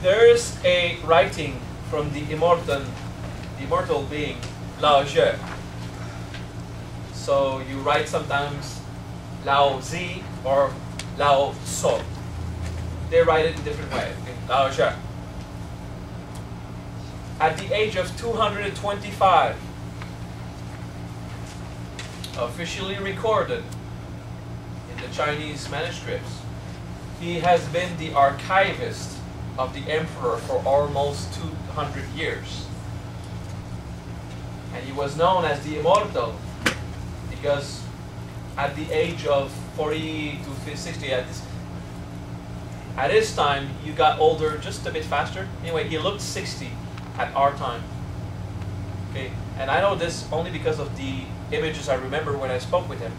There is a writing from the immortal being Lao Tzu. So you write sometimes Lao Zi or Lao Tzu. They write it in different ways. Okay? Lao Tzu. At the age of 225, officially recorded in the Chinese manuscripts, he has been the archivist of the emperor for almost 200 years. And he was known as the immortal because at the age of 40 to 60, at his time, you got older just a bit faster. Anyway, he looked 60 at our time. Okay, and I know this only because of the images I remember when I spoke with him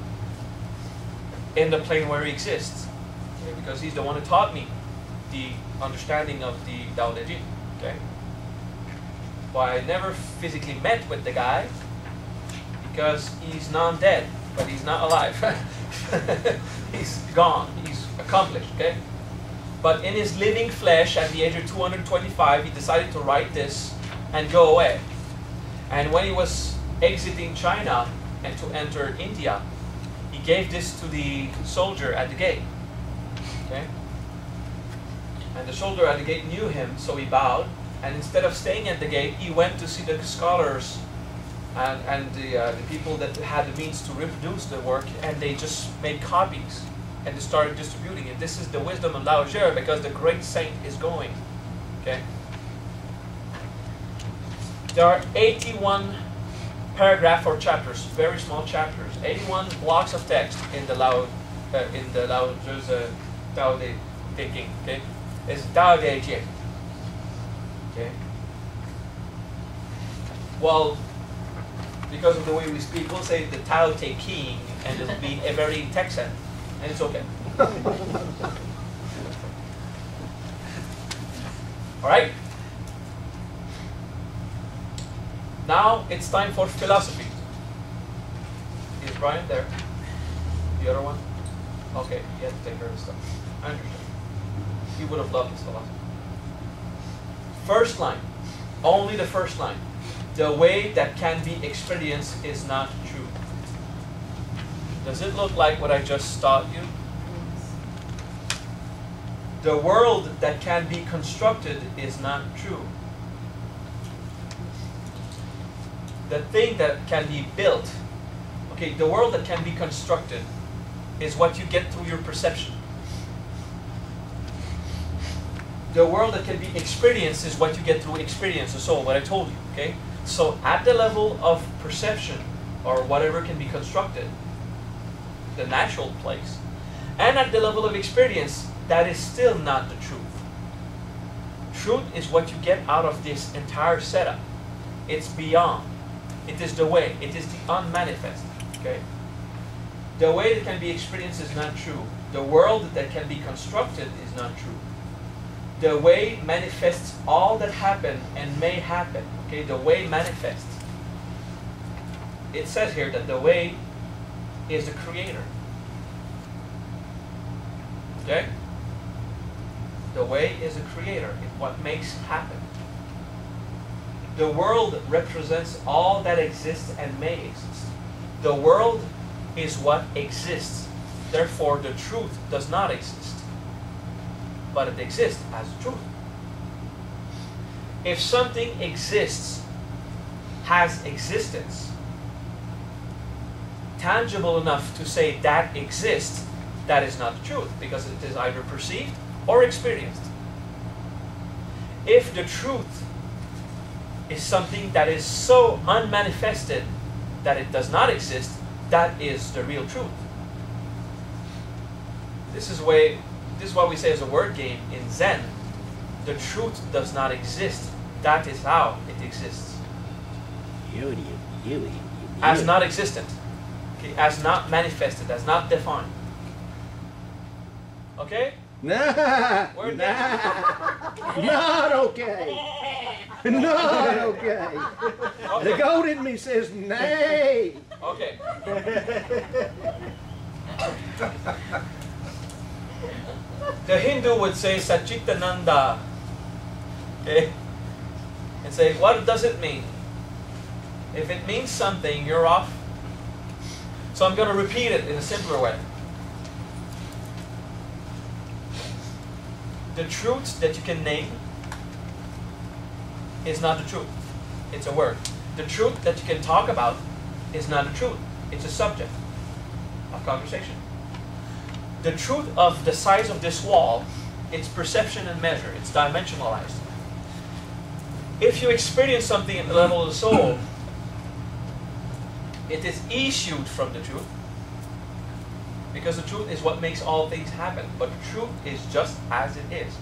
in the plane where he exists. Okay, because he's the one who taught me the understanding of the Tao Te Ching. Okay, but I never physically met with the guy because he's non-dead, but he's not alive. He's gone. He's accomplished. Okay. But in his living flesh, at the age of 225, he decided to write this and go away. And when he was exiting China and to enter India, he gave this to the soldier at the gate. Okay? And the soldier at the gate knew him, so he bowed. And instead of staying at the gate, he went to see the scholars and the people that had the means to reproduce the work, and they just made copies. And they started distributing it. This is the wisdom of Lao Tzu because the great saint is going. Okay. There are 81 paragraphs or chapters, very small chapters, 81 blocks of text in the Lao Tzu's Tao Te Ching. Okay, it's Tao Te Ching. Okay. Well, because of the way we speak, we'll say the Tao Te Ching, and it'll be a very Texan. And it's okay. All right. Now it's time for philosophy. Is Brian there? The other one? Okay, he had to take care of stuff. I understand. He would have loved his philosophy. First line. Only the first line. The way that can be experienced is not true. Does it look like what I just taught you? The world that can be constructed is not true. The thing that can be built, okay, the world that can be constructed is what you get through your perception. The world that can be experienced is what you get through experience, so what I told you, okay? So at the level of perception, or whatever can be constructed, the natural place, and at the level of experience, that is still not the truth. Truth is what you get out of this entire setup. It's beyond. It is the way. It is the unmanifest. Okay? The way that can be experienced is not true. The world that can be constructed is not true. The way manifests all that happened and may happen. Okay? The way manifests. It says here that the way is the creator. Okay? The way is the creator. It's what makes happen. The world represents all that exists and may exist. The world is what exists. Therefore, the truth does not exist. But it exists as truth. If something exists, has existence, tangible enough to say that exists, that is not the truth, because it is either perceived or experienced. If the truth is something that is so unmanifested that it does not exist, that is the real truth. This is what we say as a word game in Zen. The truth does not exist. That is how it exists. As not existent. Okay? As not manifested, as not defined. Okay? Nah, Word nah, not okay. Not okay. The goat in me says nay. Okay. The Hindu would say Satchitananda Okay? And say, what does it mean? If it means something, you're off. So I'm going to repeat it in a simpler way. The truth that you can name is not the truth. It's a word. The truth that you can talk about is not the truth. It's a subject of conversation. The truth of the size of this wall, it's perception and measure. It's dimensionalized. If you experience something at the level of the soul, it is issued from the truth. Because the truth is what makes all things happen. But the truth is just as it is.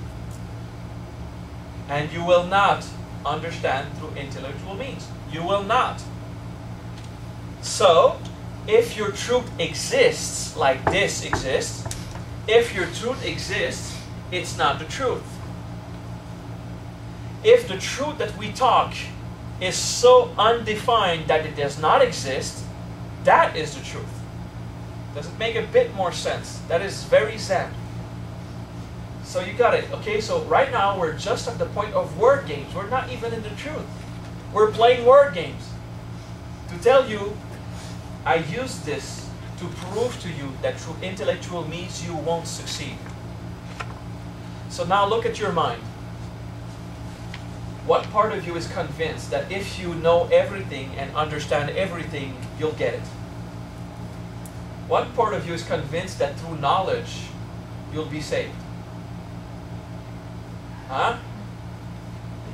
And you will not understand through intellectual means. You will not. So, if your truth exists like this exists, if your truth exists, it's not the truth. If the truth that we talk is so undefined that it does not exist, that is the truth. Does it make a bit more sense? That is very Zen. So you got it. Okay, so right now we're just at the point of word games. We're not even in the truth. We're playing word games. To tell you, I use this to prove to you that through intellectual means you won't succeed. So now look at your mind. What part of you is convinced that if you know everything and understand everything, you'll get it? What part of you is convinced that through knowledge, you'll be saved? Huh?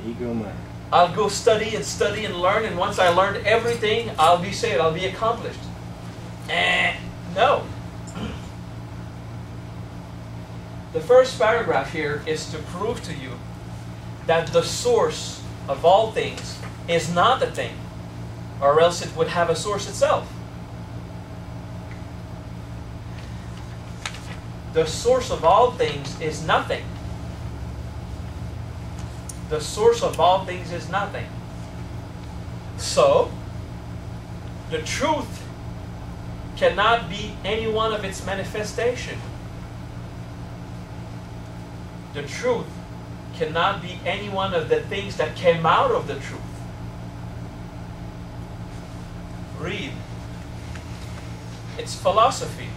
The ego mind. I'll go study and learn, and once I learned everything, I'll be saved, I'll be accomplished. No. The first paragraph here is to prove to you that the source of all things is not a thing, or else it would have a source itself. The source of all things is nothing. The source of all things is nothing. So, the truth cannot be any one of its manifestation. The truth cannot be any one of the things that came out of the truth. Read. It's philosophy.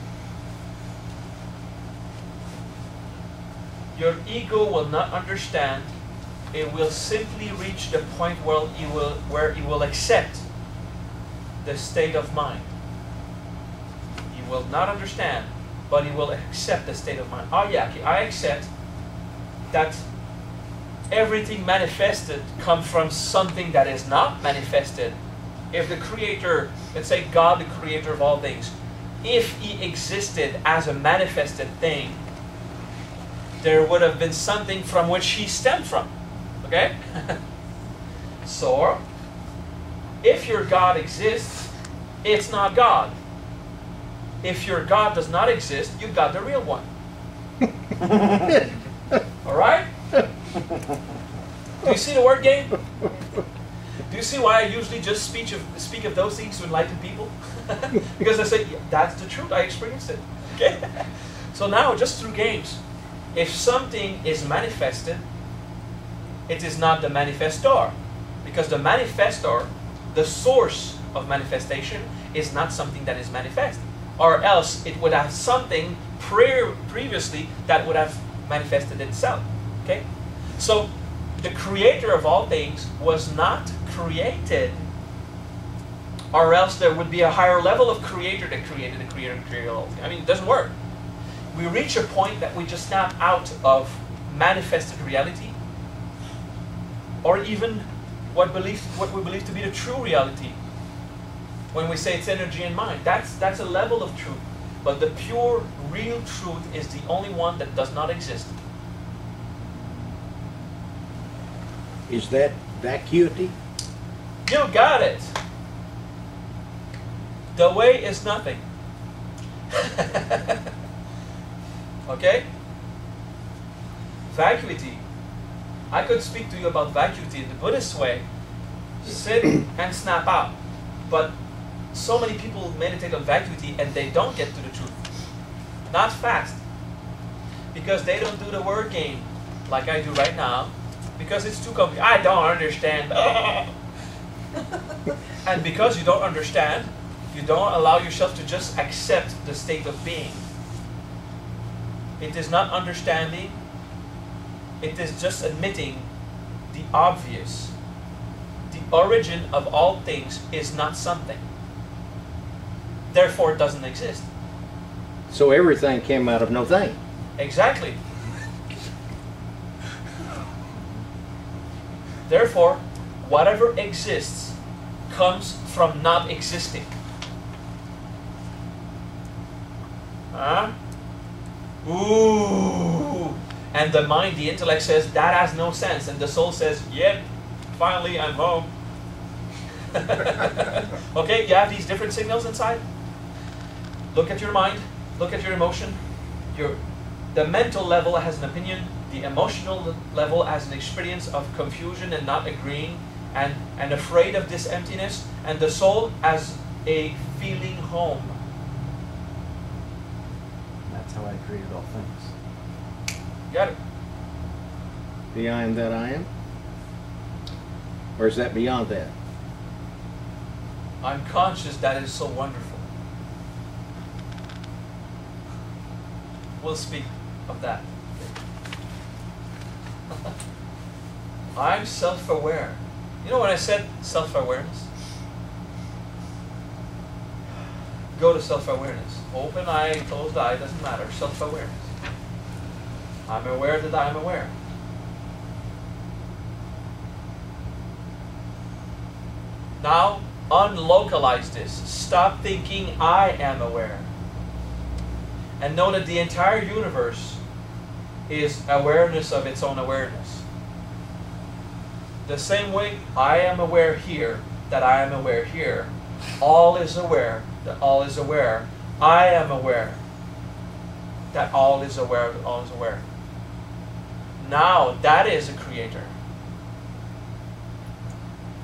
Your ego will not understand. It will simply reach the point where it will accept the state of mind. It will not understand, but it will accept the state of mind. Oh yeah, okay, I accept that everything manifested comes from something that is not manifested. If the Creator, let's say God, the Creator of all things, if He existed as a manifested thing, there would have been something from which He stemmed from. Okay? So, if your God exists, it's not God. If your God does not exist, you got the real one. Alright? Do you see the word game? Do you see why I usually just speak of those things to enlighten people? Because I say, yeah, that's the truth, I experienced it. Okay? So now, just through games, if something is manifested, it is not the manifestor. Because the manifestor, the source of manifestation, is not something that is manifest. Or else it would have something previously that would have manifested itself. Okay? So, the Creator of all things was not created, or else there would be a higher level of Creator that created the Creator and created all things. I mean, it doesn't work. We reach a point that we just snap out of manifested reality, or even what we believe to be the true reality. When we say it's energy and mind, that's a level of truth. But the pure, real truth is the only one that does not exist. Is that vacuity? You got it. The way is nothing. Okay? Vacuity. I could speak to you about vacuity in the Buddhist way. Sit and snap out. But so many people meditate on vacuity and they don't get to the truth. Not fast. Because they don't do the word game like I do right now. because it's too complicated. I don't understand. And because you don't understand, you don't allow yourself to just accept the state of being. It is not understanding. It is just admitting the obvious. The origin of all things is not something. Therefore, it doesn't exist. So everything came out of no thing. Exactly. Therefore, whatever exists comes from not existing. Huh? Ooh. And the mind, the intellect says, that has no sense. And the soul says, yep, finally I'm home. Okay, you have these different signals inside. Look at your mind. Look at your emotion. The mental level has an opinion. The emotional level has an experience of confusion and not agreeing and afraid of this emptiness. And the soul has a feeling home. That's how I created all things. Got it? The I am that I am? Or is that beyond that? I'm conscious that is so wonderful. We'll speak of that. I'm self-aware. You know when I said self-awareness? Go to self-awareness. Open eye, closed eye, doesn't matter. Self-awareness. I'm aware that I'm aware. Now, unlocalize this. Stop thinking I am aware. And know that the entire universe is awareness of its own awareness. The same way I am aware here, that I am aware here. All is aware, that all is aware. I am aware, that all is aware, that all is aware. Now, that is a creator.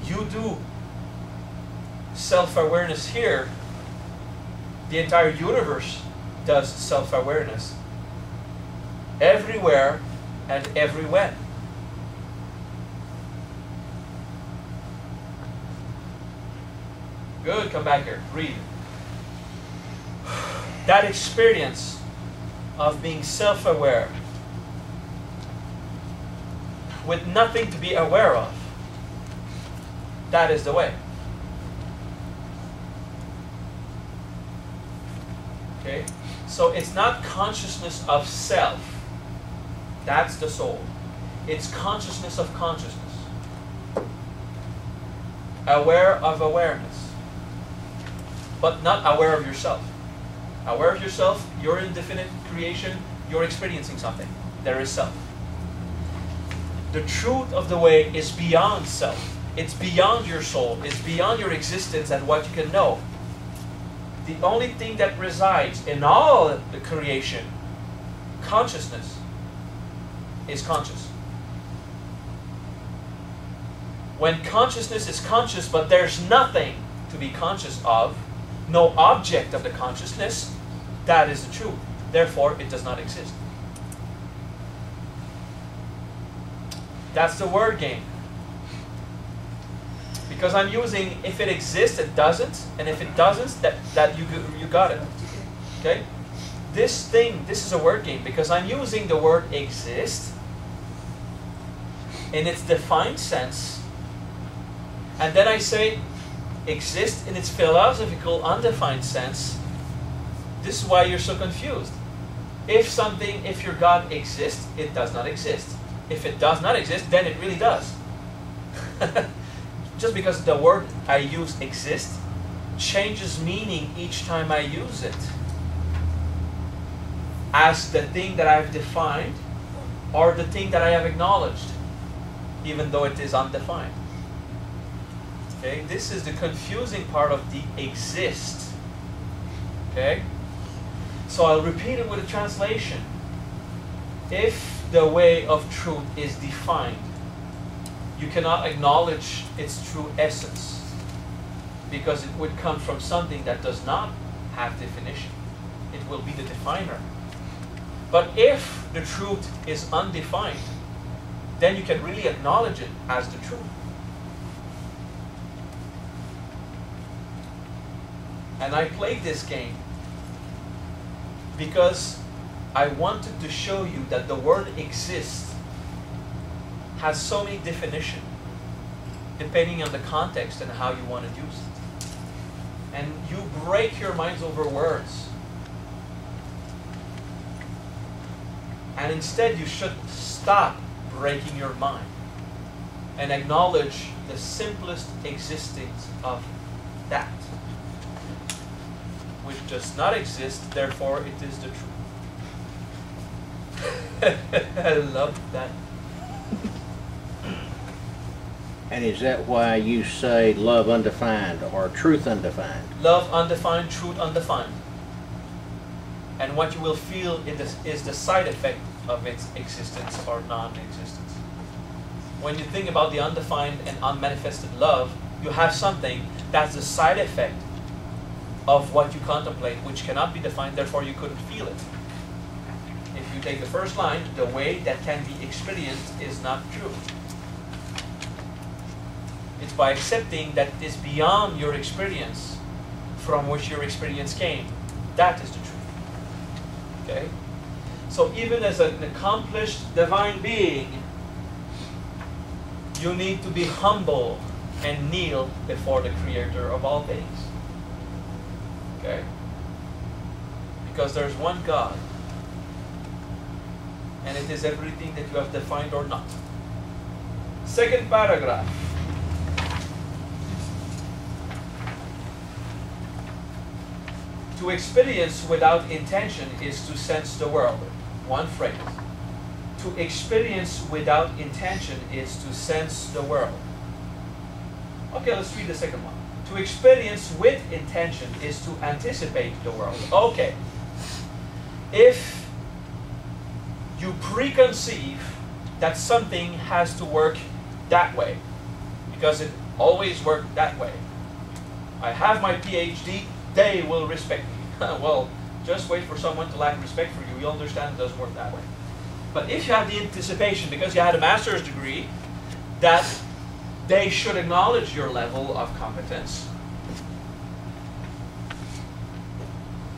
You do self-awareness here, the entire universe does self-awareness. Everywhere and everywhere. Good, come back here, breathe. That experience of being self-aware with nothing to be aware of, that is the way. Okay? So it's not consciousness of self. That's the soul. It's consciousness of consciousness. Aware of awareness. But not aware of yourself. Aware of yourself, you're infinite creation, you're experiencing something. There is self. The truth of the way is beyond self. It's beyond your soul. It's beyond your existence and what you can know. The only thing that resides in all the creation, consciousness, is conscious. When consciousness is conscious, but there's nothing to be conscious of, no object of the consciousness, that is the truth. Therefore, it does not exist. That's the word game. Because I'm using, if it exists, it doesn't, and if it doesn't, that you got it. Okay? This is a word game because I'm using the word exist in its defined sense, and then I say exist in its philosophical undefined sense. This is why you're so confused. If your God exists, it does not exist. If it does not exist, then it really does. Just because the word I use exist changes meaning each time I use it. As the thing that I've defined or the thing that I have acknowledged, even though it is undefined. Okay, this is the confusing part of the exist. Okay? So I'll repeat it with a translation. If the way of truth is defined, you cannot acknowledge its true essence because it would come from something that does not have definition. It will be the definer. But if the truth is undefined, then you can really acknowledge it as the truth. And I played this game because I wanted to show you that the word exists has so many definitions depending on the context and how you want to use it. And you break your minds over words. And instead you should stop breaking your mind and acknowledge the simplest existence of that, which does not exist, therefore it is the truth. I love that. And is that why you say love undefined or truth undefined? Love undefined, truth undefined. And what you will feel is the side effect of its existence or non-existence. When you think about the undefined and unmanifested love, you have something that's the side effect of what you contemplate, which cannot be defined, therefore you couldn't feel it. If you take the first line, the way that can be experienced is not true. It's by accepting that it is beyond your experience from which your experience came. That is the truth. Okay? So even as an accomplished divine being, you need to be humble and kneel before the Creator of all things. Okay? Because there's one God, and it is everything that you have defined or not. Second paragraph. To experience without intention is to sense the world. One phrase. To experience without intention is to sense the world. Okay, let's read the second one. To experience with intention is to anticipate the world. Okay. If you preconceive that something has to work that way, because it always worked that way. I have my PhD, they will respect me. Well, just wait for someone to lack respect for you. You'll understand it doesn't work that way. But if you have the anticipation, because you had a master's degree, that they should acknowledge your level of competence.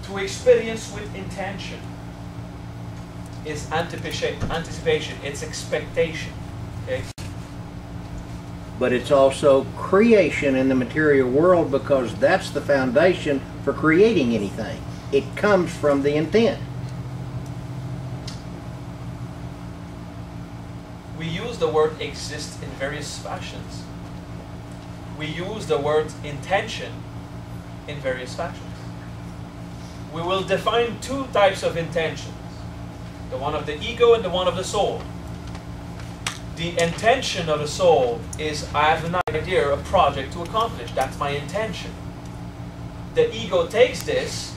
To experience with intention is anticipation, it's expectation. Okay? But it's also creation in the material world, because that's the foundation for creating anything. It comes from the intent. We use the word exist in various fashions. We use the word intention in various fashions. We will define two types of intentions. The one of the ego and the one of the soul. The intention of the soul is, I have an idea, a project to accomplish. That's my intention. The ego takes this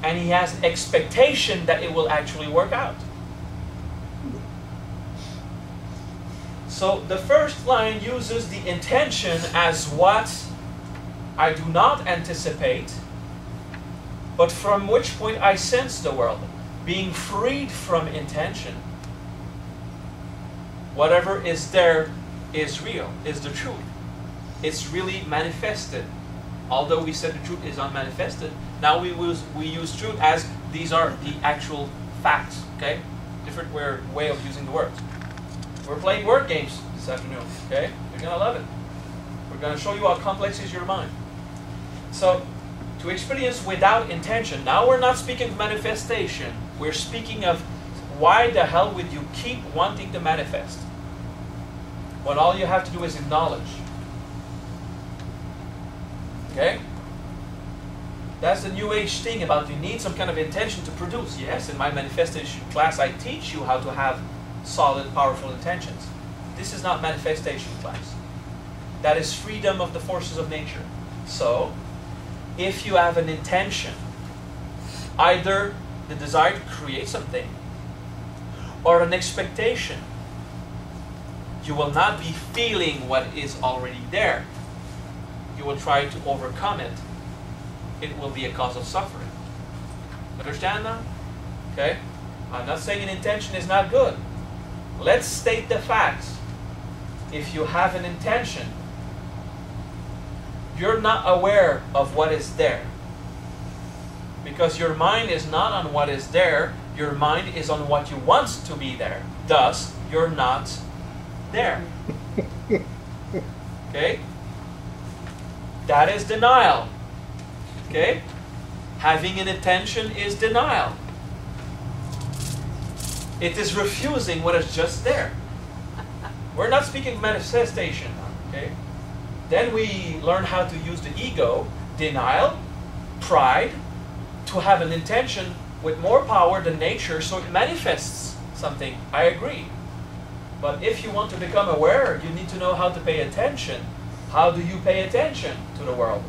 and he has expectation that it will actually work out. So the first line uses the intention as what I do not anticipate, but from which point I sense the world. Being freed from intention. Whatever is there is real, is the truth. It's really manifested. Although we said the truth is unmanifested, now we use truth as these are the actual facts. Okay? Different way of using the words. We're playing word games this afternoon. Okay? You're gonna love it. We're gonna show you how complex is your mind. So, to experience without intention. Now we're not speaking of manifestation. We're speaking of why the hell would you keep wanting to manifest? When all you have to do is acknowledge. Okay? That's the New Age thing about you need some kind of intention to produce. Yes, in my manifestation class I teach you how to have solid, powerful intentions. This is not manifestation class. That is freedom of the forces of nature. So, if you have an intention, either the desire to create something or an expectation, you will not be feeling what is already there. You will try to overcome it. It will be a cause of suffering. Understand now? Okay? I'm not saying an intention is not good. Let's state the facts. If you have an intention, you're not aware of what is there. Because your mind is not on what is there, your mind is on what you want to be there. Thus, you're not there. Okay? That is denial. Okay? Having an intention is denial. It is refusing what is just there. We're not speaking manifestation, okay? Then we learn how to use the ego, denial, pride, to have an intention with more power than nature, so it manifests something. I agree. But if you want to become aware, you need to know how to pay attention. How do you pay attention to the world?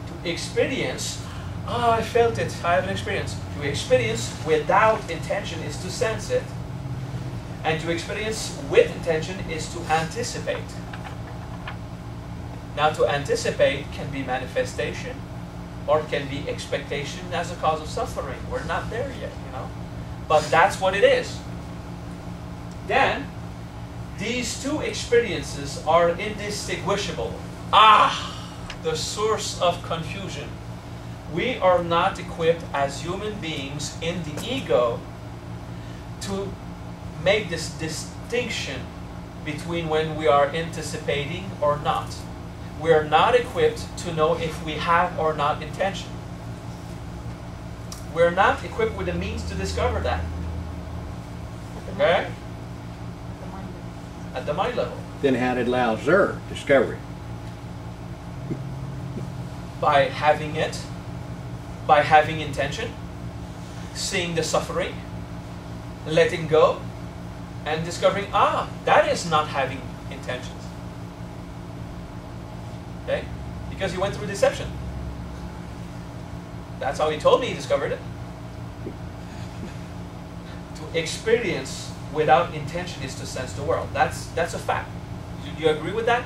To experience, I felt it, I have an experience. To experience without intention is to sense it. And to experience with intention is to anticipate. Now, to anticipate can be manifestation or can be expectation as a cause of suffering. We're not there yet, you know. But that's what it is. Then, these two experiences are indistinguishable. The source of confusion. We are not equipped as human beings in the ego to make this distinction between when we are anticipating or not. We are not equipped to know if we have or not intention. We're not equipped with the means to discover that. Okay? At the mind level. Then how did Lao Tzu discover it? By having it, by having intention, seeing the suffering, letting go, and discovering, that is not having intentions. Okay? Because he went through deception. That's how he told me he discovered it. To experience without intention is to sense the world. That's a fact. Do you agree with that?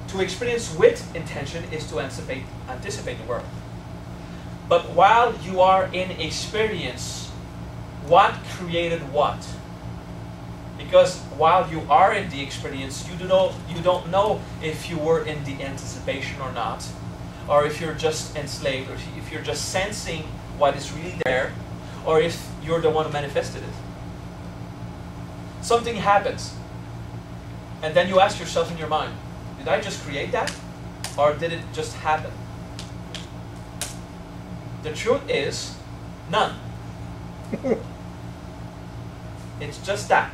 To experience with intention is to anticipate the world. But while you are in experience, what created what? Because while you are in the experience, you don't know if you were in the anticipation or not, or if you're just enslaved, or if you're just sensing what is really there, or if you're the one who manifested it. Something happens, and then you ask yourself in your mind, did I just create that, or did it just happen? The truth is, none. It's just that.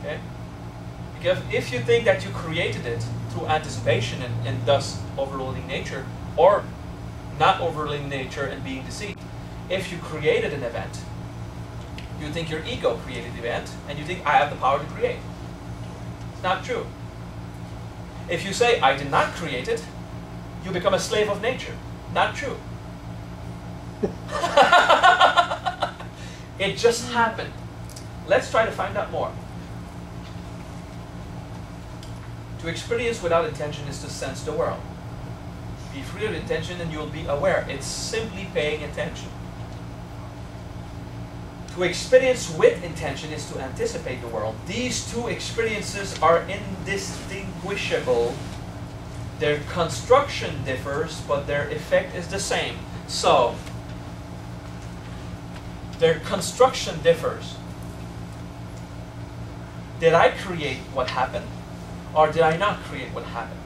Okay? Because if you think that you created it through anticipation and thus overruling nature, or not overruling nature and being deceived, if you created an event, you think your ego created the event, and you think I have the power to create. It's not true. If you say I did not create it, you become a slave of nature. Not true. It just happened. Let's try to find out more. To experience without intention is to sense the world. Be free of intention and you'll be aware. It's simply paying attention. To experience with intention is to anticipate the world. These two experiences are indistinguishable. Their construction differs, but their effect is the same. So, their construction differs. Did I create what happened? Or did I not create what happened?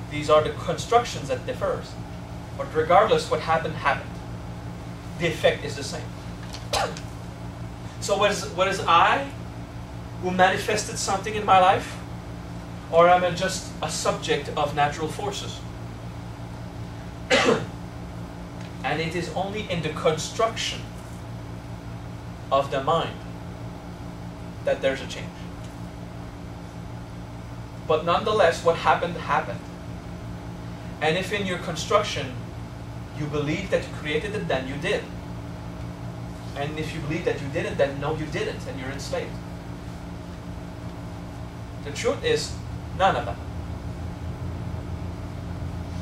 These are the constructions that differ. But regardless, what happened, happened. The effect is the same. So what is I who manifested something in my life? Or am I just a subject of natural forces? And it is only in the construction of the mind that there's a change. But nonetheless, what happened, happened. And if in your construction you believe that you created it, then you did. And if you believe that you didn't, then no, you didn't, and you're enslaved. The truth is, none of them.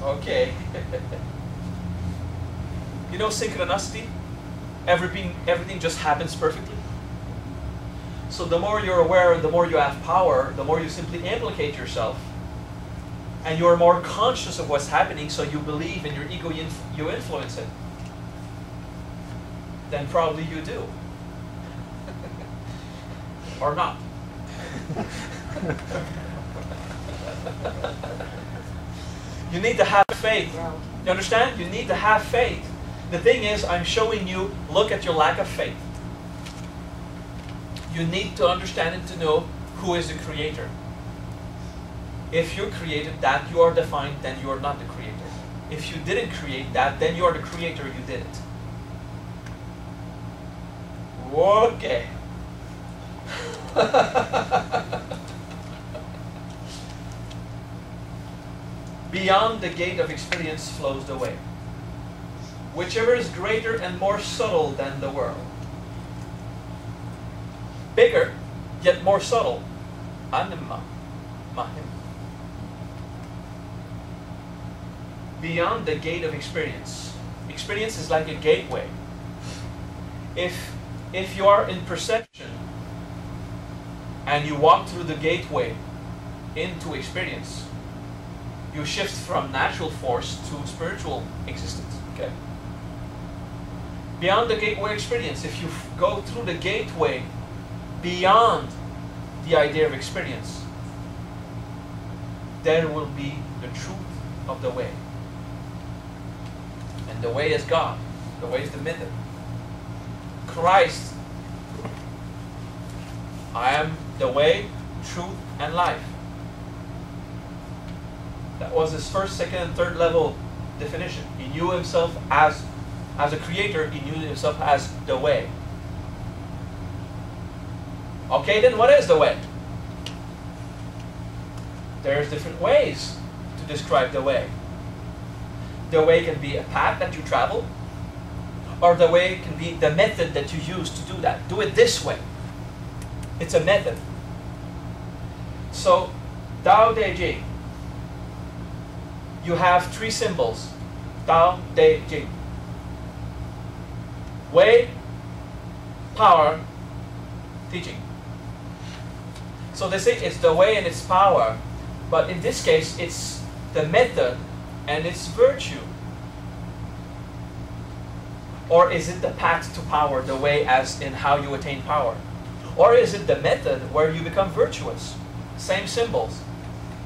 Okay. You know synchronicity? Everything just happens perfectly. So the more you're aware and the more you have power, the more you simply implicate yourself. And you're more conscious of what's happening, so you believe in your ego, you influence it. Then probably you do. Or not. You need to have faith. You understand? You need to have faith. The thing is, I'm showing you, look at your lack of faith. You need to understand and to know who is the creator. If you created that, you are defined, then you are not the creator. If you didn't create that, then you are the creator, you did it. Okay. Beyond the gate of experience flows the way, whichever is greater and more subtle than the world. Bigger, yet more subtle. Anima. Mahim. Beyond the gate of experience. Experience is like a gateway. If you are in perception and you walk through the gateway into experience, you shift from natural force to spiritual existence. Okay. Beyond the gateway experience, if you go through the gateway beyond the idea of experience, there will be the truth of the way. And the way is God. The way is the method. Christ, I am the way, truth, and life. That was his first, second, and third level definition. He knew himself as a creator, he knew himself as the way. Okay, then what is the way? There's different ways to describe the way. The way can be a path that you travel, or the way can be the method that you use to do that. Do it this way. It's a method. So, Tao Te Ching, you have three symbols. Tao Te Ching. Way, power, teaching. So they say it's the way and it's power, but in this case it's the method and it's virtue. Or is it the path to power, the way as in how you attain power? Or is it the method where you become virtuous? Same symbols,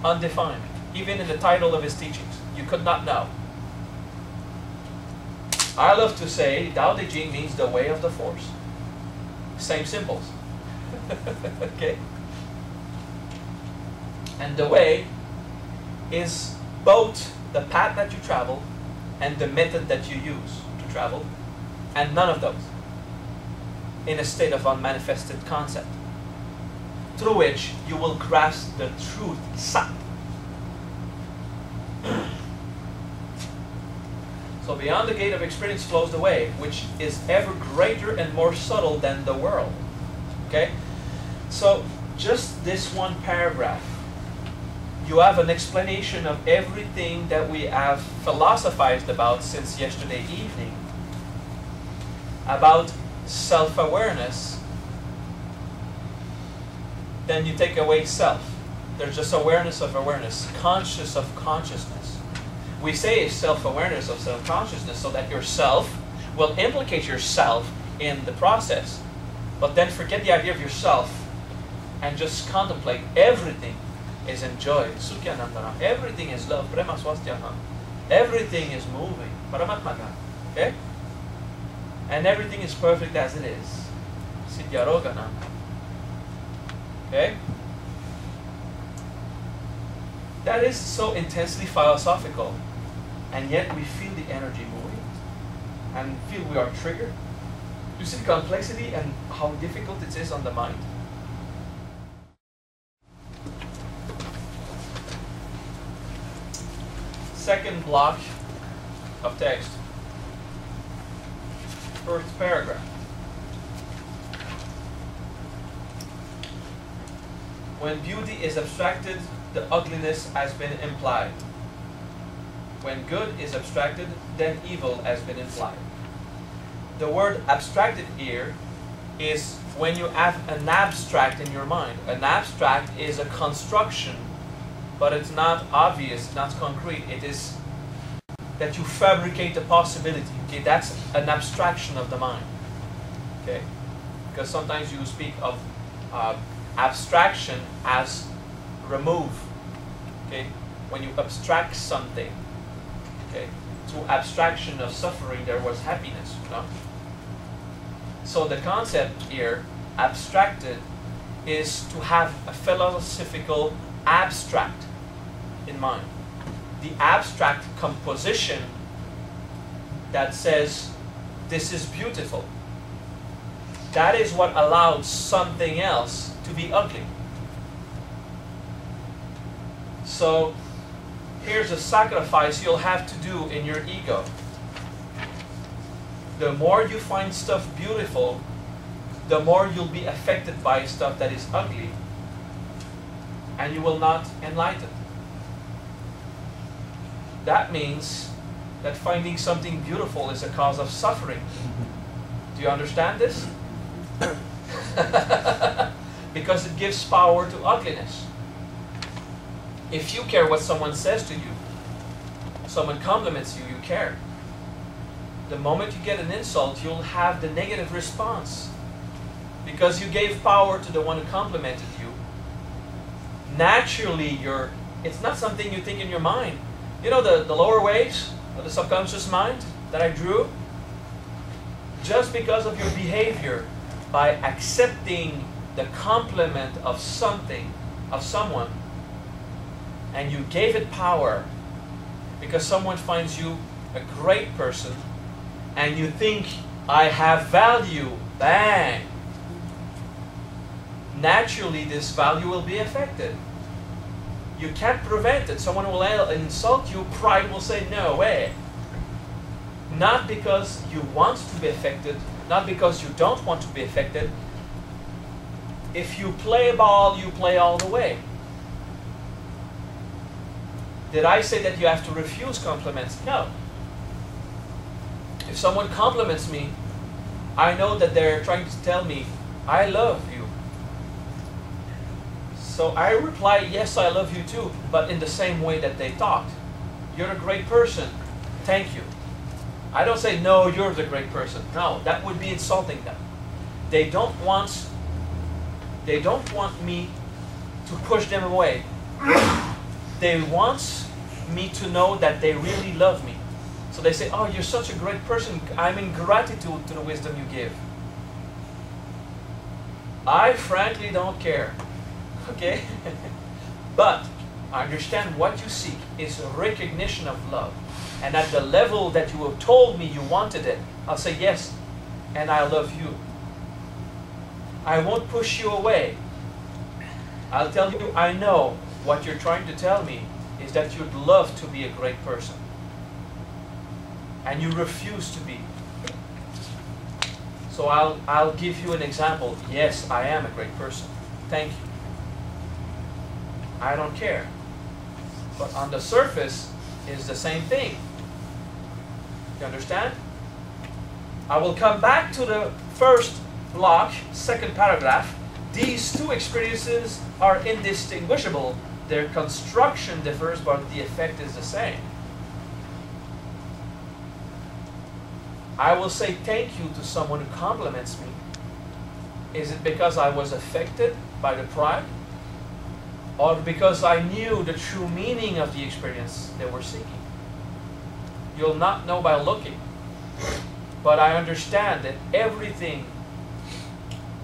undefined. Even in the title of his teachings, you could not know. I love to say Tao Te Ching means the way of the force. Same symbols. Okay? And the way is both the path that you travel and the method that you use to travel, and none of those in a state of unmanifested concept, through which you will grasp the truth, Sat. So beyond the gate of experience flows the way, which is ever greater and more subtle than the world. Okay? So just this one paragraph, you have an explanation of everything that we have philosophized about since yesterday evening, about self-awareness. Then you take away self. There's just awareness of awareness, conscious of consciousness. We say self-awareness of self-consciousness so that yourself will implicate yourself in the process. But then forget the idea of yourself and just contemplate everything is in joy. Sukyanandana. Everything is love. Prema swastyaha. Everything is moving. Paramatmaka. Okay? And everything is perfect as it is. Siddhyarogana. Okay? That is so intensely philosophical, and yet we feel the energy moving and feel we are triggered. You see the complexity and how difficult it is on the mind. Second block of text. First paragraph. When beauty is abstracted, the ugliness has been implied. When good is abstracted, then evil has been implied. The word abstracted here is when you have an abstract in your mind. An abstract is a construction, but it's not obvious, not concrete. It is that you fabricate a possibility. Okay, that's an abstraction of the mind. Okay, because sometimes you speak of abstraction as remove. Okay, when you abstract something. Okay, through abstraction of suffering, there was happiness. You know? So the concept here, abstracted, is to have a philosophical abstract in mind. The abstract composition that says, this is beautiful. That is what allowed something else to be ugly. So here's a sacrifice you'll have to do in your ego. The more you find stuff beautiful, the more you'll be affected by stuff that is ugly, and you will not enlighten. That means that finding something beautiful is a cause of suffering. Do you understand this? Because it gives power to ugliness. If you care what someone says to you, someone compliments you, you care. The moment you get an insult, you'll have the negative response. Because you gave power to the one who complimented you. Naturally, it's not something you think in your mind. You know the lower waves of the subconscious mind that I drew? Just because of your behavior, by accepting the compliment of something, of someone, and you gave it power because someone finds you a great person, and you think, I have value, bang. Naturally, this value will be affected. You can't prevent it. Someone will insult you, pride will say, no way. Not because you want to be affected, not because you don't want to be affected. If you play ball, you play all the way. Did I say that you have to refuse compliments? No. If someone compliments me, I know that they're trying to tell me, I love you. So I reply, yes, I love you too, but in the same way that they talked. You're a great person. Thank you. I don't say, no, you're the great person. No, that would be insulting them. They don't want me to push them away. They want me to know that they really love me. So they say, oh, you're such a great person. I'm in gratitude to the wisdom you give. I frankly don't care. Okay? But I understand what you seek is a recognition of love. And at the level that you have told me you wanted it, I'll say yes, and I love you. I won't push you away. I'll tell you, I know what you're trying to tell me is that you'd love to be a great person. And you refuse to be. So I'll give you an example. Yes, I am a great person. Thank you. I don't care. But on the surface is the same thing. You understand? I will come back to the first block, second paragraph. These two experiences are indistinguishable. Their construction differs, but the effect is the same. I will say thank you to someone who compliments me. Is it because I was affected by the pride? Or because I knew the true meaning of the experience they were seeking? You'll not know by looking. But I understand that everything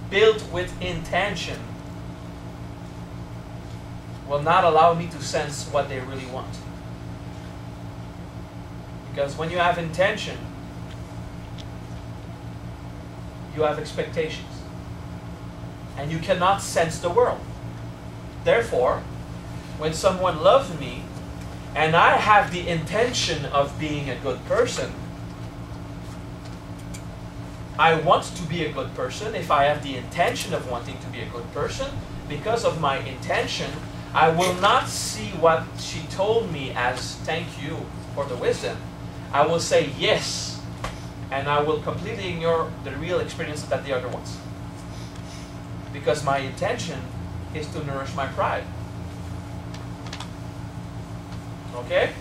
built with intention will not allow me to sense what they really want. Because when you have intention, you have expectations. And you cannot sense the world. Therefore, when someone loves me, and I have the intention of being a good person, I want to be a good person. If I have the intention of wanting to be a good person, because of my intention, I will not see what she told me as thank you for the wisdom. I will say yes, and I will completely ignore the real experience that the other wants. because my intention is to nourish my pride. Okay?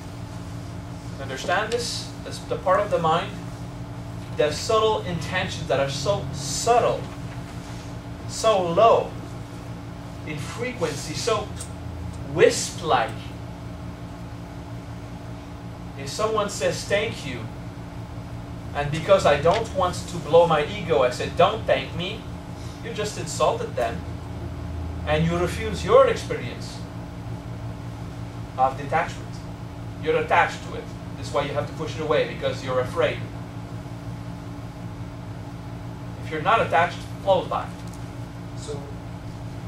Understand this? That's the part of the mind. The subtle intentions that are so subtle, so low in frequency, so wisp-like. If someone says thank you, and because I don't want to blow my ego, I say don't thank me, you just insulted them, and you refuse your experience of detachment. You're attached to it. This is why you have to push it away, because you're afraid. If you're not attached, flows by. So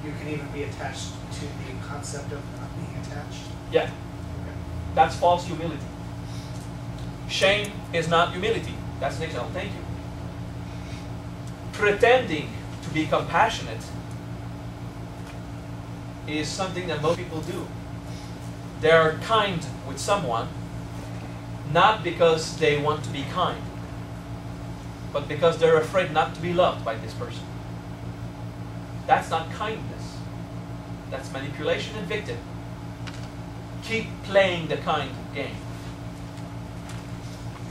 you can even be attached to the concept of not being attached? Yeah. Okay. That's false humility. Shame is not humility. That's an example. Thank you. Pretending to be compassionate is something that most people do. They are kind with someone, not because they want to be kind, but because they're afraid not to be loved by this person. That's not kindness. That's manipulation and victim. Keep playing the kind game,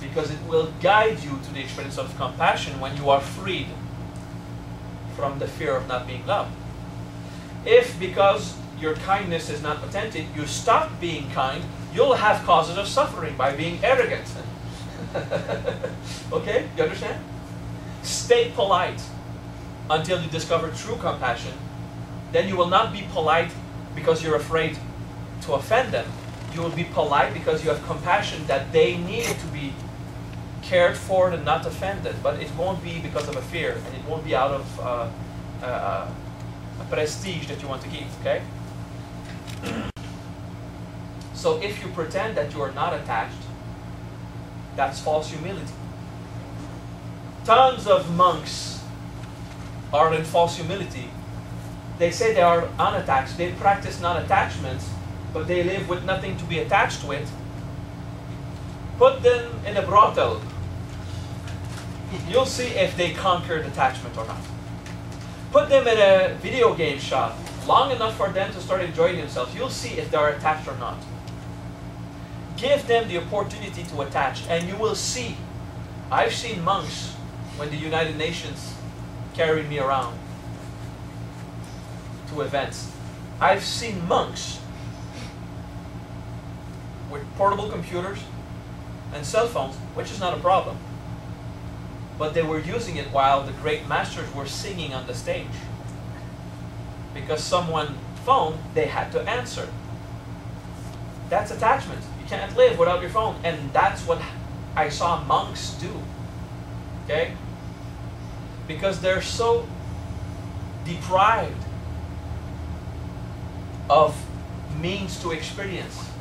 because it will guide you to the experience of compassion when you are freed from the fear of not being loved. If, because your kindness is not authentic, you stop being kind, you'll have causes of suffering by being arrogant. Okay? You understand? Stay polite until you discover true compassion. Then you will not be polite because you're afraid to offend them. You will be polite because you have compassion that they need to be cared for and not offended. But it won't be because of a fear, and it won't be out of a prestige that you want to keep, okay? So if you pretend that you are not attached, that's false humility. Tons of monks are in false humility. They say they are unattached. They practice non-attachment, but they live with nothing to be attached with. Put them in a brothel. You'll see if they conquered attachment or not. Put them in a video game shop long enough for them to start enjoying themselves. You'll see if they are attached or not. Give them the opportunity to attach, and you will see. I've seen monks when the United Nations carried me around to events. I've seen monks with portable computers and cell phones, which is not a problem. But they were using it while the great masters were singing on the stage. Because someone phoned, they had to answer. That's attachment. You can't live without your phone. And that's what I saw monks do. Okay? Because they're so deprived of means to experience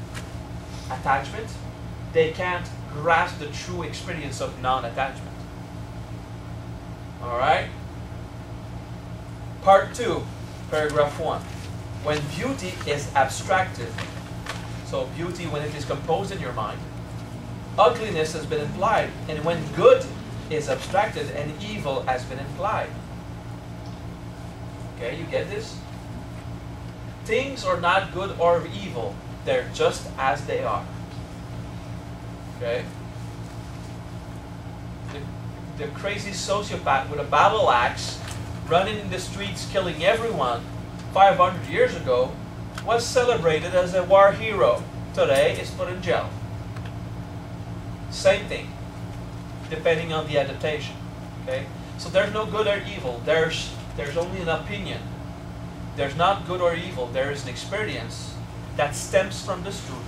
attachment, they can't grasp the true experience of non-attachment. Alright? Part 2, paragraph 1. When beauty is abstracted, so beauty when it is composed in your mind, ugliness has been implied, and when good is abstracted and evil has been implied. Okay, you get this? Things are not good or evil, they're just as they are. Okay? The crazy sociopath with a battle axe running in the streets killing everyone 500 years ago was celebrated as a war hero. Today is put in jail. Same thing, depending on the adaptation. Okay? So there's no good or evil. There's only an opinion. There's not good or evil. There is an experience that stems from this truth.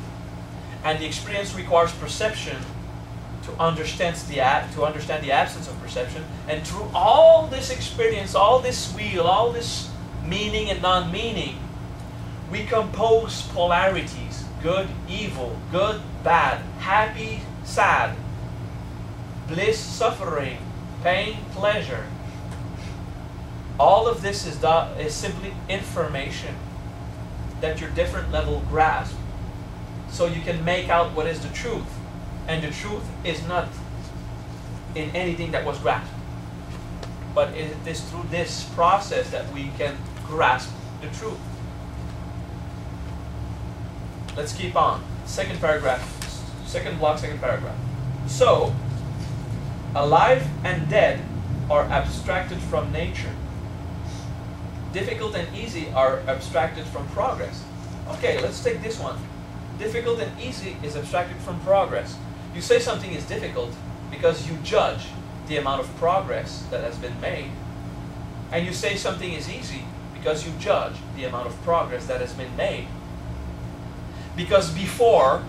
And the experience requires perception to understand the absence of perception. And through all this experience, all this wheel, all this meaning and non-meaning, we compose polarities: good, evil, good, bad, happy, sad, bliss, suffering, pain, pleasure. All of this is simply information that your different level grasp, so you can make out what is the truth. And the truth is not in anything that was grasped. But it is through this process that we can grasp the truth. Let's keep on. Second paragraph, second block, second paragraph. So, alive and dead are abstracted from nature. Difficult and easy are abstracted from progress. Okay, let's take this one. Difficult and easy is abstracted from progress. You say something is difficult because you judge the amount of progress that has been made. And you say something is easy because you judge the amount of progress that has been made. Because before,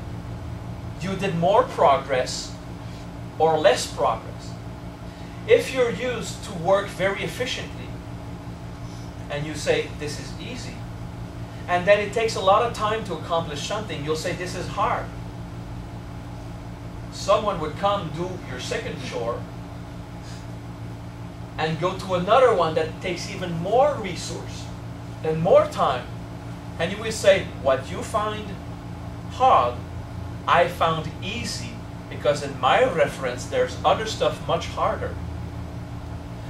you did more progress or less progress. If you're used to work very efficiently, and you say, this is easy, and then it takes a lot of time to accomplish something, you'll say, this is hard. Someone would come do your second chore, and go to another one that takes even more resource and more time. And you will say, what you find hard, I found easy, because in my reference there's other stuff much harder.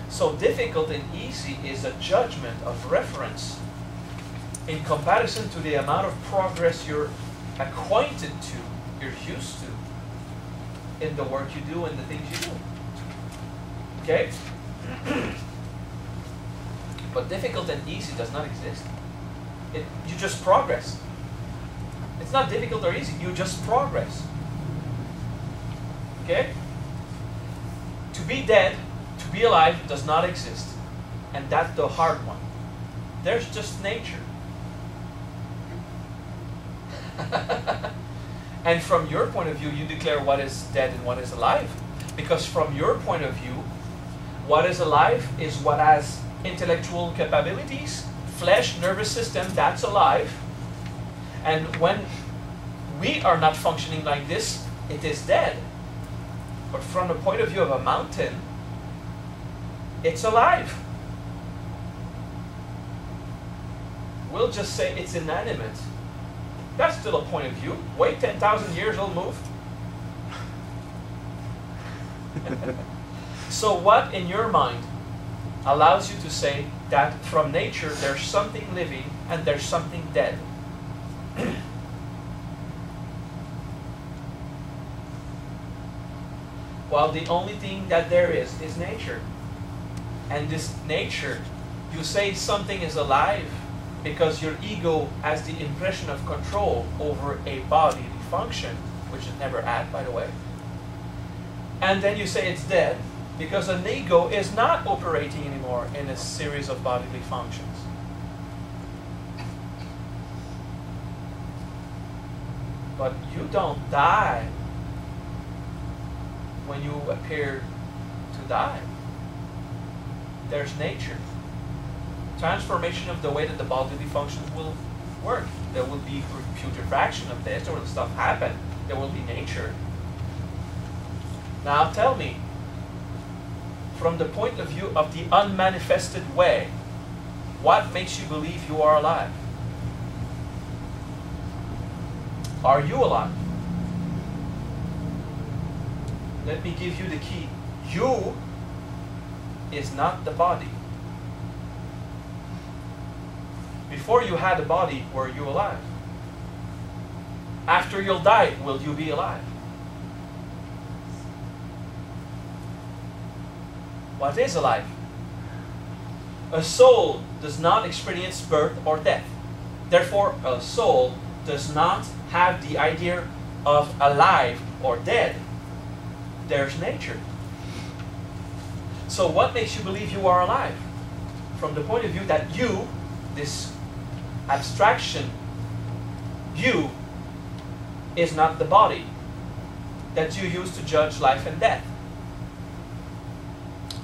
So difficult and easy is a judgment of reference in comparison to the amount of progress you're acquainted to, you're used to in the work you do and the things you do. Okay? But difficult and easy does not exist. You just progress. It's not difficult or easy, you just progress. Okay? To be dead, to be alive does not exist. And that's the hard one. There's just nature. And from your point of view, you declare what is dead and what is alive. Because from your point of view, what is alive is what has intellectual capabilities, flesh, nervous system, that's alive. And when we are not functioning like this, it is dead. But from the point of view of a mountain, it's alive. We'll just say it's inanimate. That's still a point of view. Wait 10,000 years, it'll move. So what in your mind allows you to say that from nature there's something living and there's something dead? Well, the only thing that there is nature. And this nature, you say something is alive because your ego has the impression of control over a bodily function, which it never had, by the way. And then you say it's dead because an ego is not operating anymore in a series of bodily functions. But you don't die when you appear to die. There's nature. Transformation of the way that the bodily functions will work. There will be putrefaction of this, there will stuff happen. There will be nature. Now tell me, from the point of view of the unmanifested way, what makes you believe you are alive? Are you alive? Let me give you the key. You is not the body. Before you had a body, were you alive? After you'll die, will you be alive? What is alive? A soul does not experience birth or death. Therefore, a soul does not have the idea of alive or dead. There's nature. So what makes you believe you are alive? From the point of view that you, this abstraction, you is not the body that you use to judge life and death.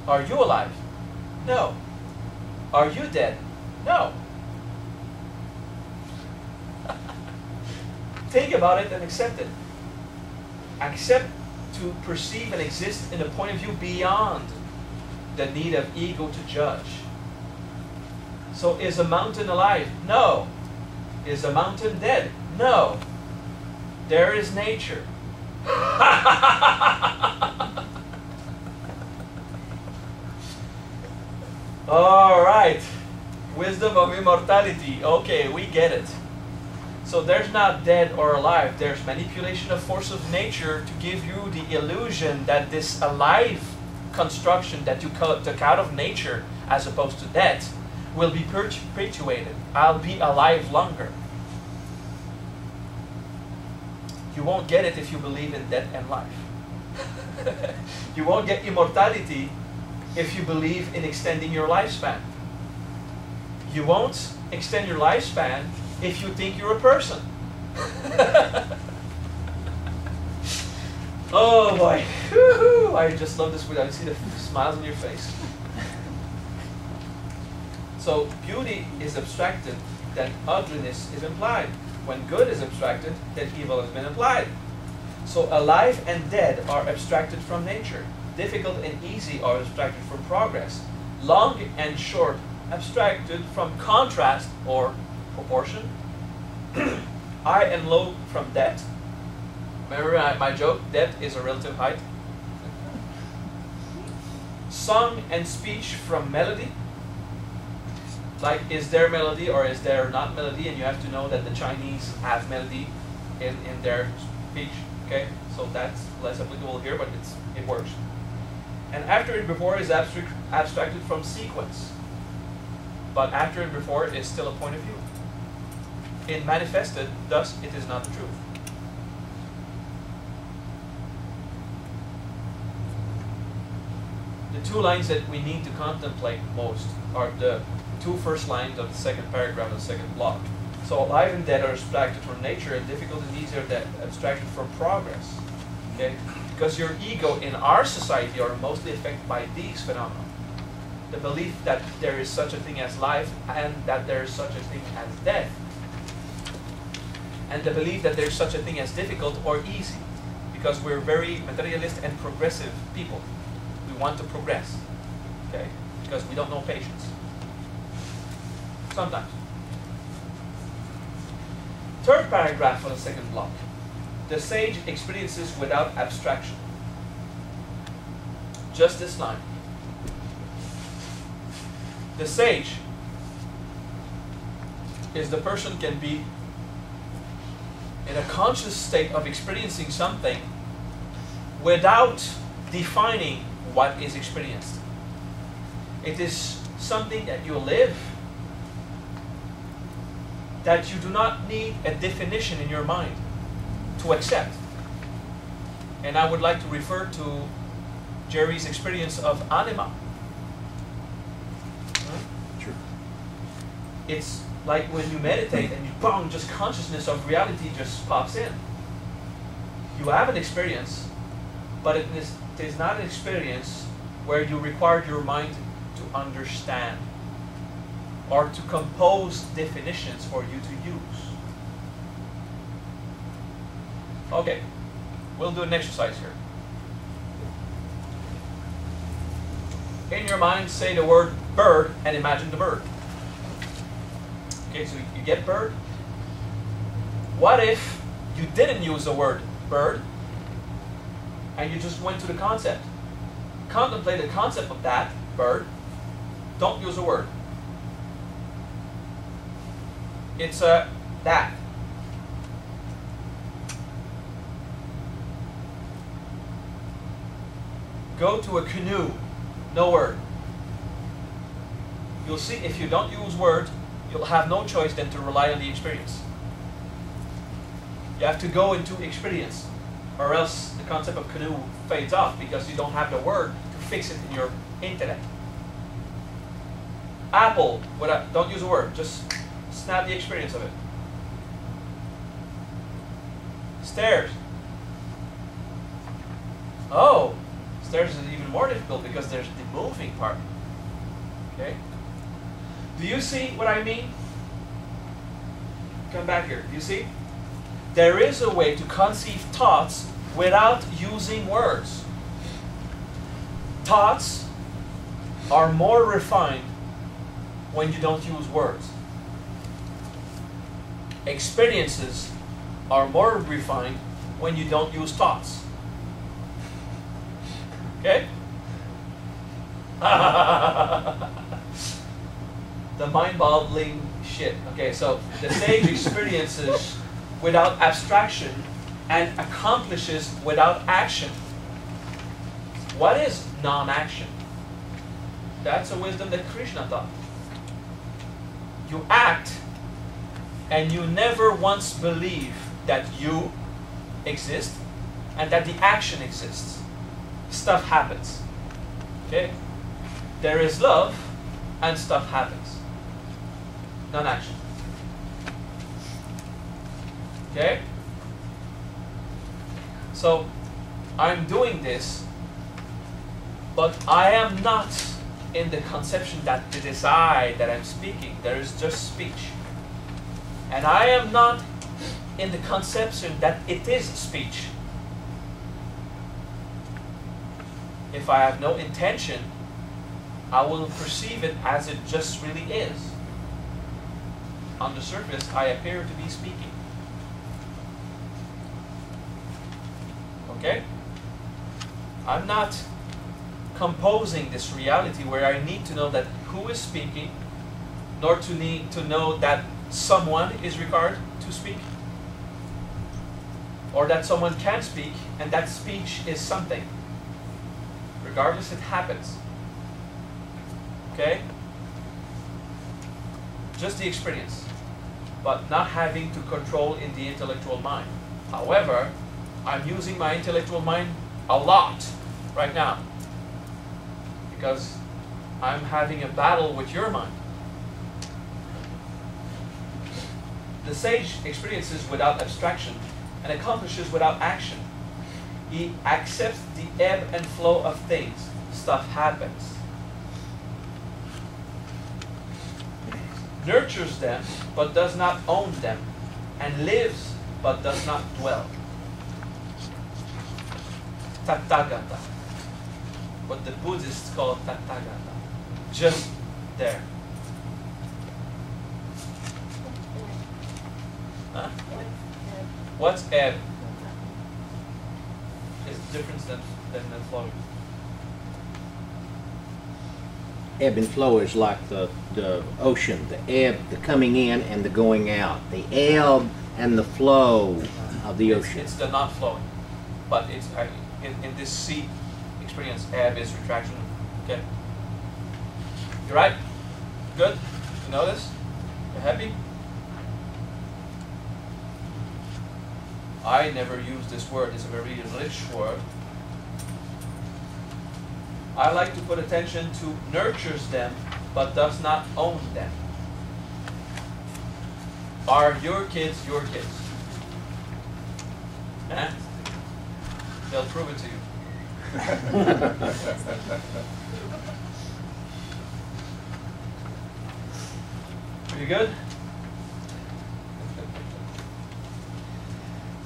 Are you alive? No. Are you dead? No. Think about it and accept it. Accept to perceive and exist in a point of view beyond the need of ego to judge. So is a mountain alive? No. Is a mountain dead? No. There is nature. All right. Wisdom of immortality. Okay, we get it. So there's not dead or alive. There's manipulation of force of nature to give you the illusion that this alive construction that you took out of nature as opposed to death will be perpetuated. I'll be alive longer. You won't get it if you believe in death and life. You won't get immortality if you believe in extending your lifespan. You won't extend your lifespan if you think you're a person. Oh boy. Woo-hoo. I just love this video. I see the smiles on your face. So beauty is abstracted, then ugliness is implied. When good is abstracted, then evil has been implied. So alive and dead are abstracted from nature. Difficult and easy are abstracted from progress. Long and short abstracted from contrast or proportion. High and low from depth. Remember my joke, depth is a relative height. Song and speech from melody. Like, is there melody or is there not melody? And you have to know that the Chinese have melody in their speech. Okay, so that's less applicable here, but it works. And after and before is abstracted from sequence. But after and before is still a point of view. In manifested, thus it is not the truth. The two lines that we need to contemplate most are the two first lines of the second paragraph of the second block. So alive and dead are abstracted from nature, and difficult and easy are abstracted from progress. Okay? Because your ego in our society are mostly affected by these phenomena. The belief that there is such a thing as life and that there is such a thing as death. And the belief that there is such a thing as difficult or easy. Because we're very materialist and progressive people. We want to progress. Okay? Because we don't know patience. Sometimes. Third paragraph of the second block. The sage experiences without abstraction. Just this line. The sage is the person can be in a conscious state of experiencing something without defining what is experienced. It is something that you live, that you do not need a definition in your mind to accept. And I would like to refer to Jerry's experience of anima. Sure. It's like when you meditate and you boom, just consciousness of reality just pops in. You have an experience, but it is not an experience where you require your mind to understand or to compose definitions for you to use. Okay, we'll do an exercise here. In your mind, say the word bird and imagine the bird. Okay, so you get bird. What if you didn't use the word bird and you just went to the concept? Contemplate the concept of that bird. Don't use a word. It's a that. Go to a canoe. No word. You'll see if you don't use words, you'll have no choice than to rely on the experience. You have to go into experience, or else the concept of canoe fades off because you don't have the word to fix it in your intellect. Apple, don't use a word, just snap the experience of it. Stairs. Oh, stairs is even more difficult because there's the moving part. Okay? Do you see what I mean? Come back here. Do you see? There is a way to conceive thoughts without using words. Thoughts are more refined when you don't use words. Experiences are more refined when you don't use thoughts. Okay? the mind-boggling shit. Okay, so the sage experiences without abstraction and accomplishes without action. What is non-action? That's a wisdom that Krishna taught. You act and you never once believe that you exist and that the action exists. Stuff happens. Okay? There is love and stuff happens. Non-action. Okay? So, I'm doing this, but I am not in the conception that it is I that I'm speaking. There is just speech. And I am not in the conception that it is speech. If I have no intention, I will perceive it as it just really is. On the surface, I appear to be speaking. Okay? I'm not composing this reality where I need to know that who is speaking, nor to need to know that someone is required to speak, or that someone can speak and that speech is something. Regardless, it happens. Okay? Just the experience, but not having to control in the intellectual mind. However, I'm using my intellectual mind a lot right now because I'm having a battle with your mind. The sage experiences without abstraction and accomplishes without action. He accepts the ebb and flow of things. Stuff happens. Nurtures them, but does not own them. And lives, but does not dwell. Tathagata. What the Buddhists call Tathagata. Just there. Huh? What's ebb? Is different than flow. Ebb and flow is like the ocean, the ebb, the coming in and the going out. The ebb and the flow of the ocean. It's the not flowing. But it's in this sea experience, ebb is retraction. Okay. You right? Good? You know this? You happy? I never use this word. It's a very rich word. I like to put attention to nurtures them, but does not own them. Are your kids your kids? Eh? They'll prove it to you. You good?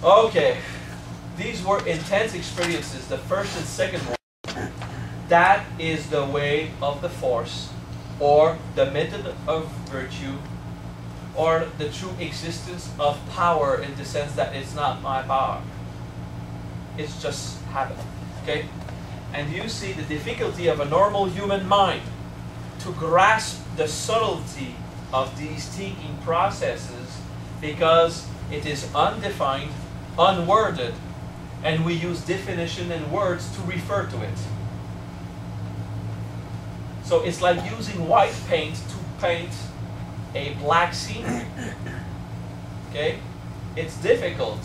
Okay. These were intense experiences, the first and second one. That is the way of the force, or the method of virtue, or the true existence of power in the sense that it's not my power. It's just happening. Okay? And you see the difficulty of a normal human mind to grasp the subtlety of these thinking processes because it is undefined, unworded, and we use definition and words to refer to it. So it's like using white paint to paint a black scenery. Okay? It's difficult.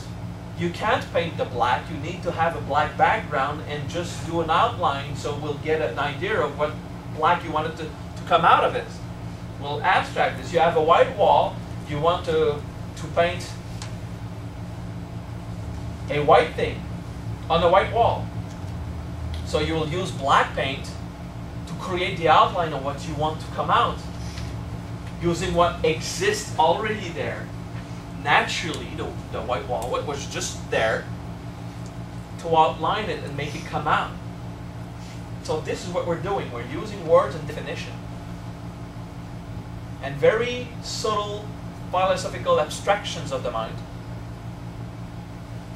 You can't paint the black. You need to have a black background and just do an outline so we'll get an idea of what black you wanted to come out of it. We'll abstract this. You have a white wall. You want to paint a white thing on a white wall. So you will use black paint to create the outline of what you want to come out, using what exists already there. Naturally, the white wall, what was just there, to outline it and make it come out. So this is what we're doing. We're using words and definition. And very subtle philosophical abstractions of the mind.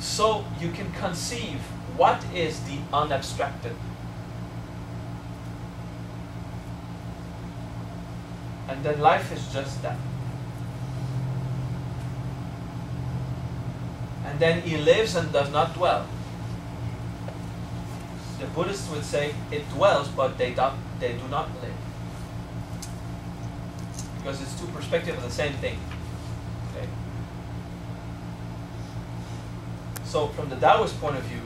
So you can conceive what is the unabstracted. And then life is just that. And then he lives and does not dwell. The Buddhists would say it dwells, but they do not live. Because it's two perspectives of the same thing. Okay? So from the Taoist point of view,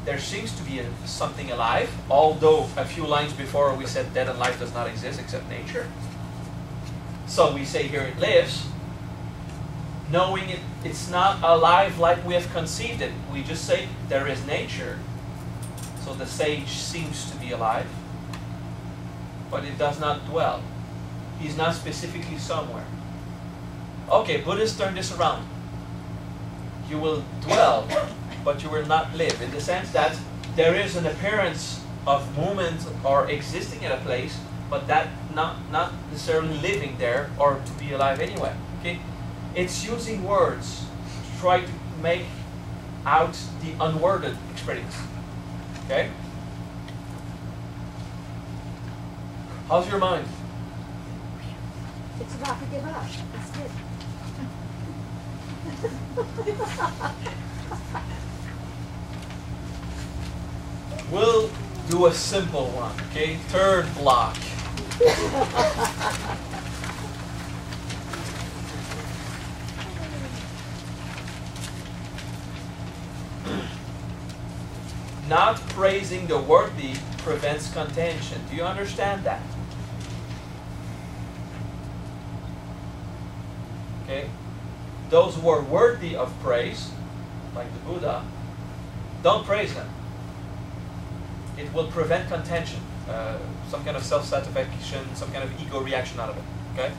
there seems to be something alive, although a few lines before we said death and life does not exist except nature. So we say here it lives, knowing it's not alive like we have conceived it. We just say there is nature. So the sage seems to be alive, but it does not dwell. He's not specifically somewhere. Okay, Buddhists turn this around. You will dwell, but you will not live, in the sense that there is an appearance of movement or existing in a place, but that not necessarily living there or to be alive anyway. Okay? It's using words to try to make out the unworded experience. Okay? How's your mind? It's about to give up. It's good. We'll do a simple one, okay? Third block. Not praising the worthy prevents contention. Do you understand that? Okay? Those who are worthy of praise, like the Buddha, don't praise them. It will prevent contention, some kind of self-satisfaction, some kind of ego reaction out of it. Okay?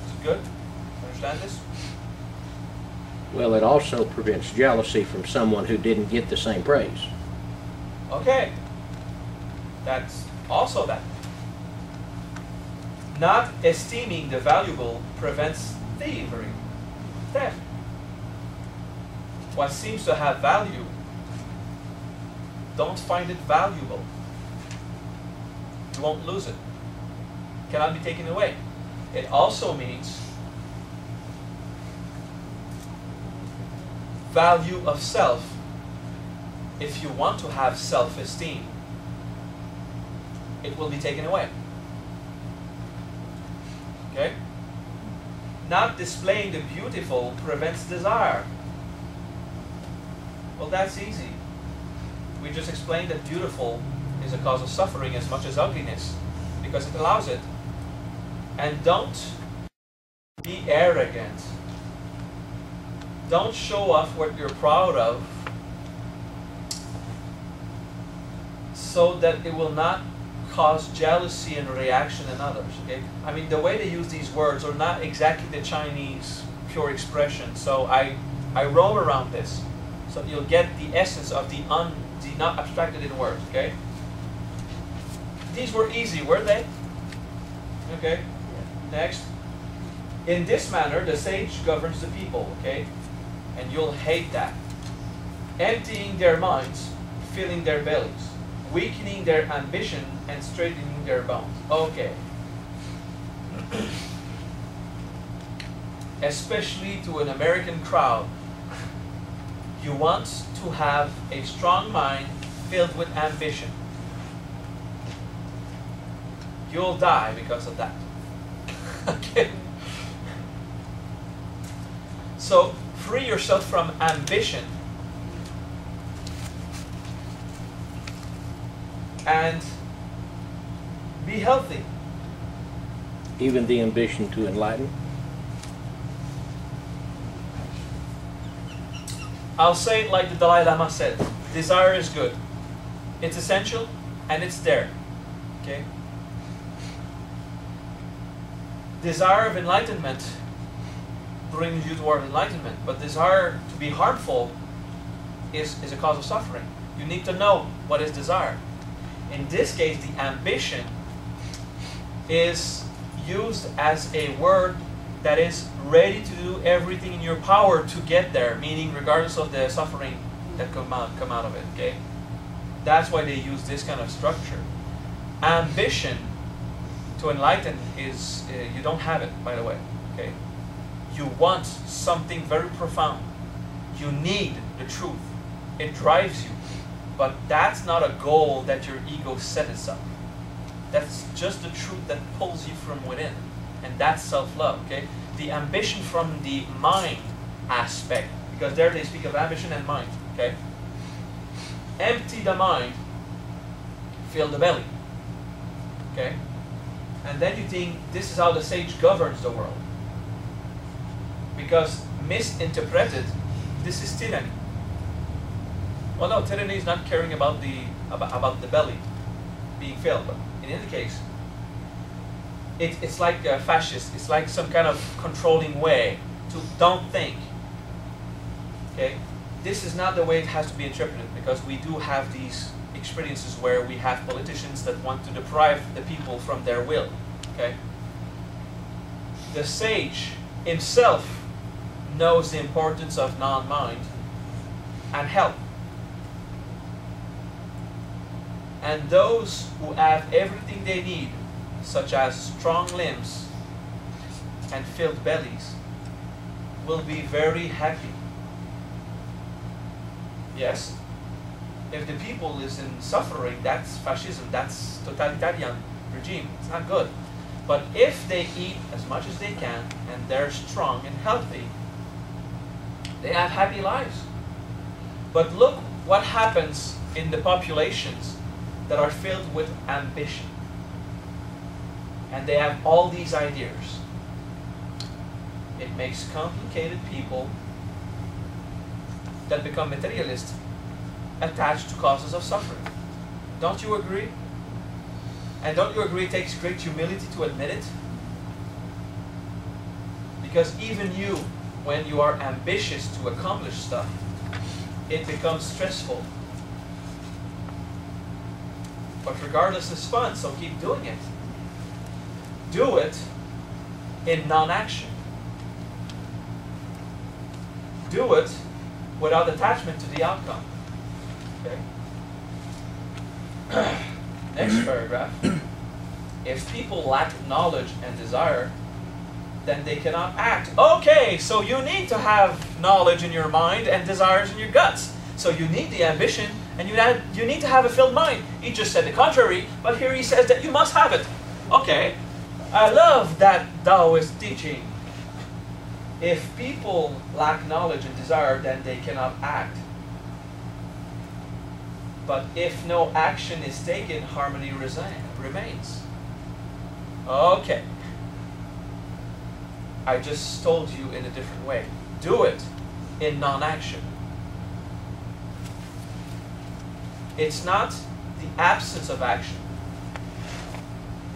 Is it good? Understand this? Well, it also prevents jealousy from someone who didn't get the same praise. Okay. That's also that. Not esteeming the valuable prevents thievery, theft. What seems to have value, don't find it valuable. You won't lose it. It cannot be taken away. It also means value of self. If you want to have self-esteem, it will be taken away. Okay? Not displaying the beautiful prevents desire. Well, that's easy. We just explained that beautiful is a cause of suffering as much as ugliness, because it allows it. And don't be arrogant. Don't show off what you're proud of, so that it will not cause jealousy and reaction in others. Okay? I mean, the way they use these words are not exactly the Chinese pure expression, so I roam around this, so you'll get the essence of the not abstracted in words. Okay? These were easy, were they? Okay. Next. In this manner, the sage governs the people. Okay, and you'll hate that. Emptying their minds, filling their bellies, weakening their ambition, and straightening their bones. Okay. Especially to an American crowd, you want to have a strong mind filled with ambition. You'll die because of that. Okay. So free yourself from ambition and be healthy. Even the ambition to enlighten. I'll say it like the Dalai Lama said. Desire is good. It's essential and it's there. Okay? Desire of enlightenment brings you toward enlightenment, but desire to be harmful is a cause of suffering. You need to know what is desire. In this case, the ambition is used as a word that is ready to do everything in your power to get there, meaning regardless of the suffering that come out of it. Okay, that's why they use this kind of structure. Ambition, To enlighten is, you don't have it, by the way. Okay? You want something very profound. You need the truth. It drives you. But that's not a goal that your ego set itself. That's just the truth that pulls you from within. And that's self-love, okay? The ambition from the mind aspect, because there they speak of ambition and mind, okay? Empty the mind, fill the belly, okay? And then you think this is how the sage governs the world. Because misinterpreted, this is tyranny. Well, no, tyranny is not caring about the belly being filled, but in any case, it's like fascist. It's like some kind of controlling way to don't think. Okay, this is not the way it has to be interpreted, because we do have these experiences where we have politicians that want to deprive the people from their will. Okay, the sage himself knows the importance of non-mind and health. And those who have everything they need, such as strong limbs and filled bellies, will be very happy. Yes, if the people is in suffering, that's fascism, that's totalitarian regime, it's not good. But if they eat as much as they can, and they're strong and healthy, they have happy lives. But look what happens in the populations that are filled with ambition. And they have all these ideas. It makes complicated people that become materialist attached to causes of suffering. Don't you agree? And don't you agree it takes great humility to admit it? Because even you, when you are ambitious to accomplish stuff, it becomes stressful. But regardless, it's fun, so keep doing it. Do it in non-action. Do it without attachment to the outcome. Okay? Next paragraph. If people lack knowledge and desire, then they cannot act. Okay, so you need to have knowledge in your mind and desires in your guts. So you need the ambition, and you need to have a filled mind. He just said the contrary, but here he says that you must have it. Okay, I love that Taoist teaching. If people lack knowledge and desire, then they cannot act. But if no action is taken, harmony remains. Okay. I just told you in a different way. Do it in non-action. It's not the absence of action.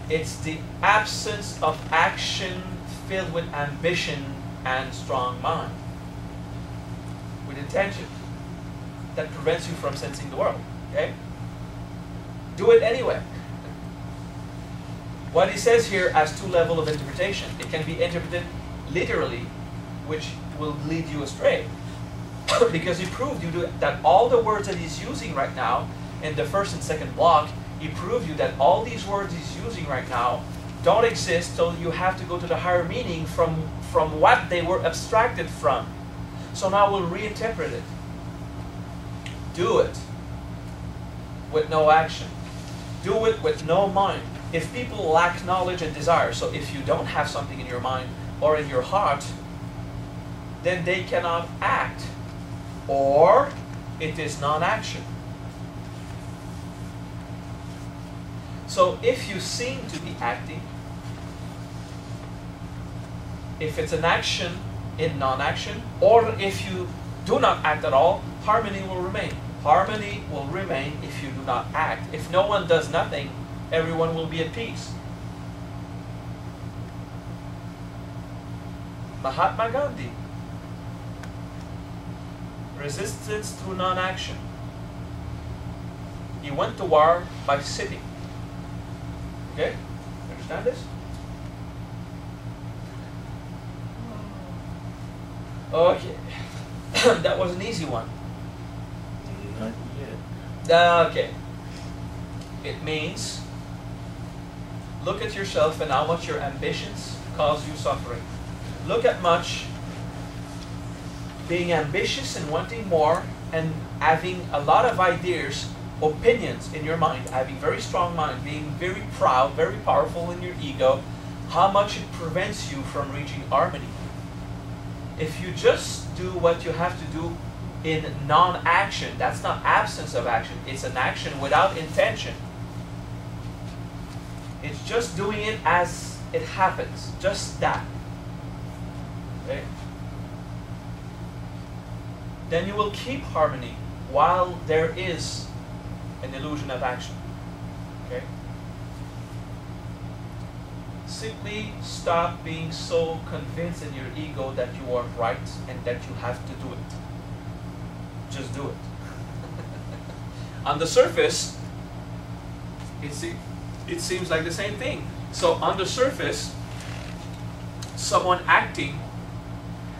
It's the absence of action filled with ambition and strong mind. With intention. That prevents you from sensing the world. Okay? Do it anyway. What he says here has two levels of interpretation. It can be interpreted literally, which will lead you astray. Because he proved you that all the words that he's using right now in the first and second block, he proved you that all these words he's using right now don't exist, so you have to go to the higher meaning from what they were abstracted from. So now we'll reinterpret it. Do it with no action. Do it with no mind. If people lack knowledge and desire, so if you don't have something in your mind or in your heart, then they cannot act. Or it is non-action. So if you seem to be acting, if it's an action in non-action, or if you do not act at all, harmony will remain. Harmony will remain if you do not act. If no one does nothing, everyone will be at peace. Mahatma Gandhi. Resistance through non-action. He went to war by sitting. Okay? Understand this? Okay. That was an easy one. Not yet. Okay. It means look at yourself and how much your ambitions cause you suffering. Look at much being ambitious and wanting more and having a lot of ideas, opinions in your mind, having very strong mind, being very proud, very powerful in your ego, how much it prevents you from reaching harmony. If you just do what you have to do in non-action, that's not absence of action, it's an action without intention. It's just doing it as it happens, just that. Okay? Then you will keep harmony while there is an illusion of action. Okay? Simply stop being so convinced in your ego that you are right and that you have to do it. Just do it. On the surface, it seems like the same thing. So on the surface, someone acting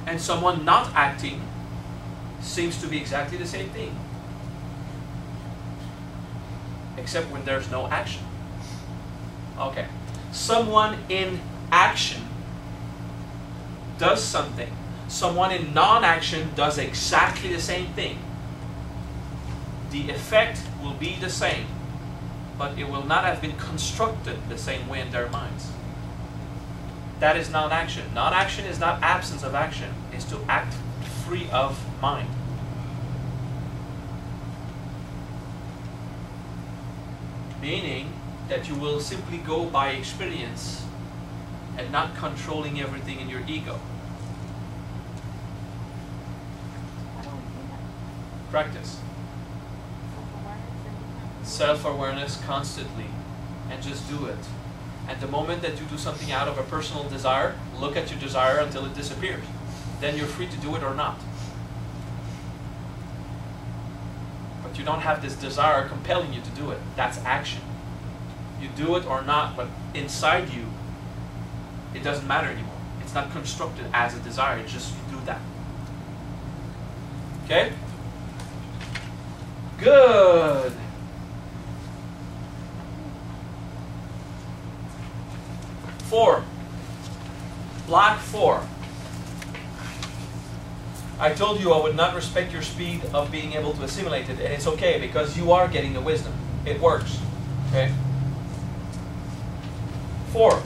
and someone not acting seems to be exactly the same thing, except when there's no action. Okay. Someone in action does something. Someone in non-action does exactly the same thing. The effect will be the same, but it will not have been constructed the same way in their minds. That is non-action. Non-action is not absence of action. It's to act free of mind. Meaning that you will simply go by experience and not controlling everything in your ego. Practice. Self-awareness constantly, and just do it. And the moment that you do something out of a personal desire, look at your desire until it disappears. Then you're free to do it or not. But you don't have this desire compelling you to do it. That's action. You do it or not, but inside you, it doesn't matter anymore. It's not constructed as a desire, it's just you do that. Okay? Good. Four. Block 4. I told you I would not respect your speed of being able to assimilate it, and it's okay because you are getting the wisdom. It works. Okay? 4.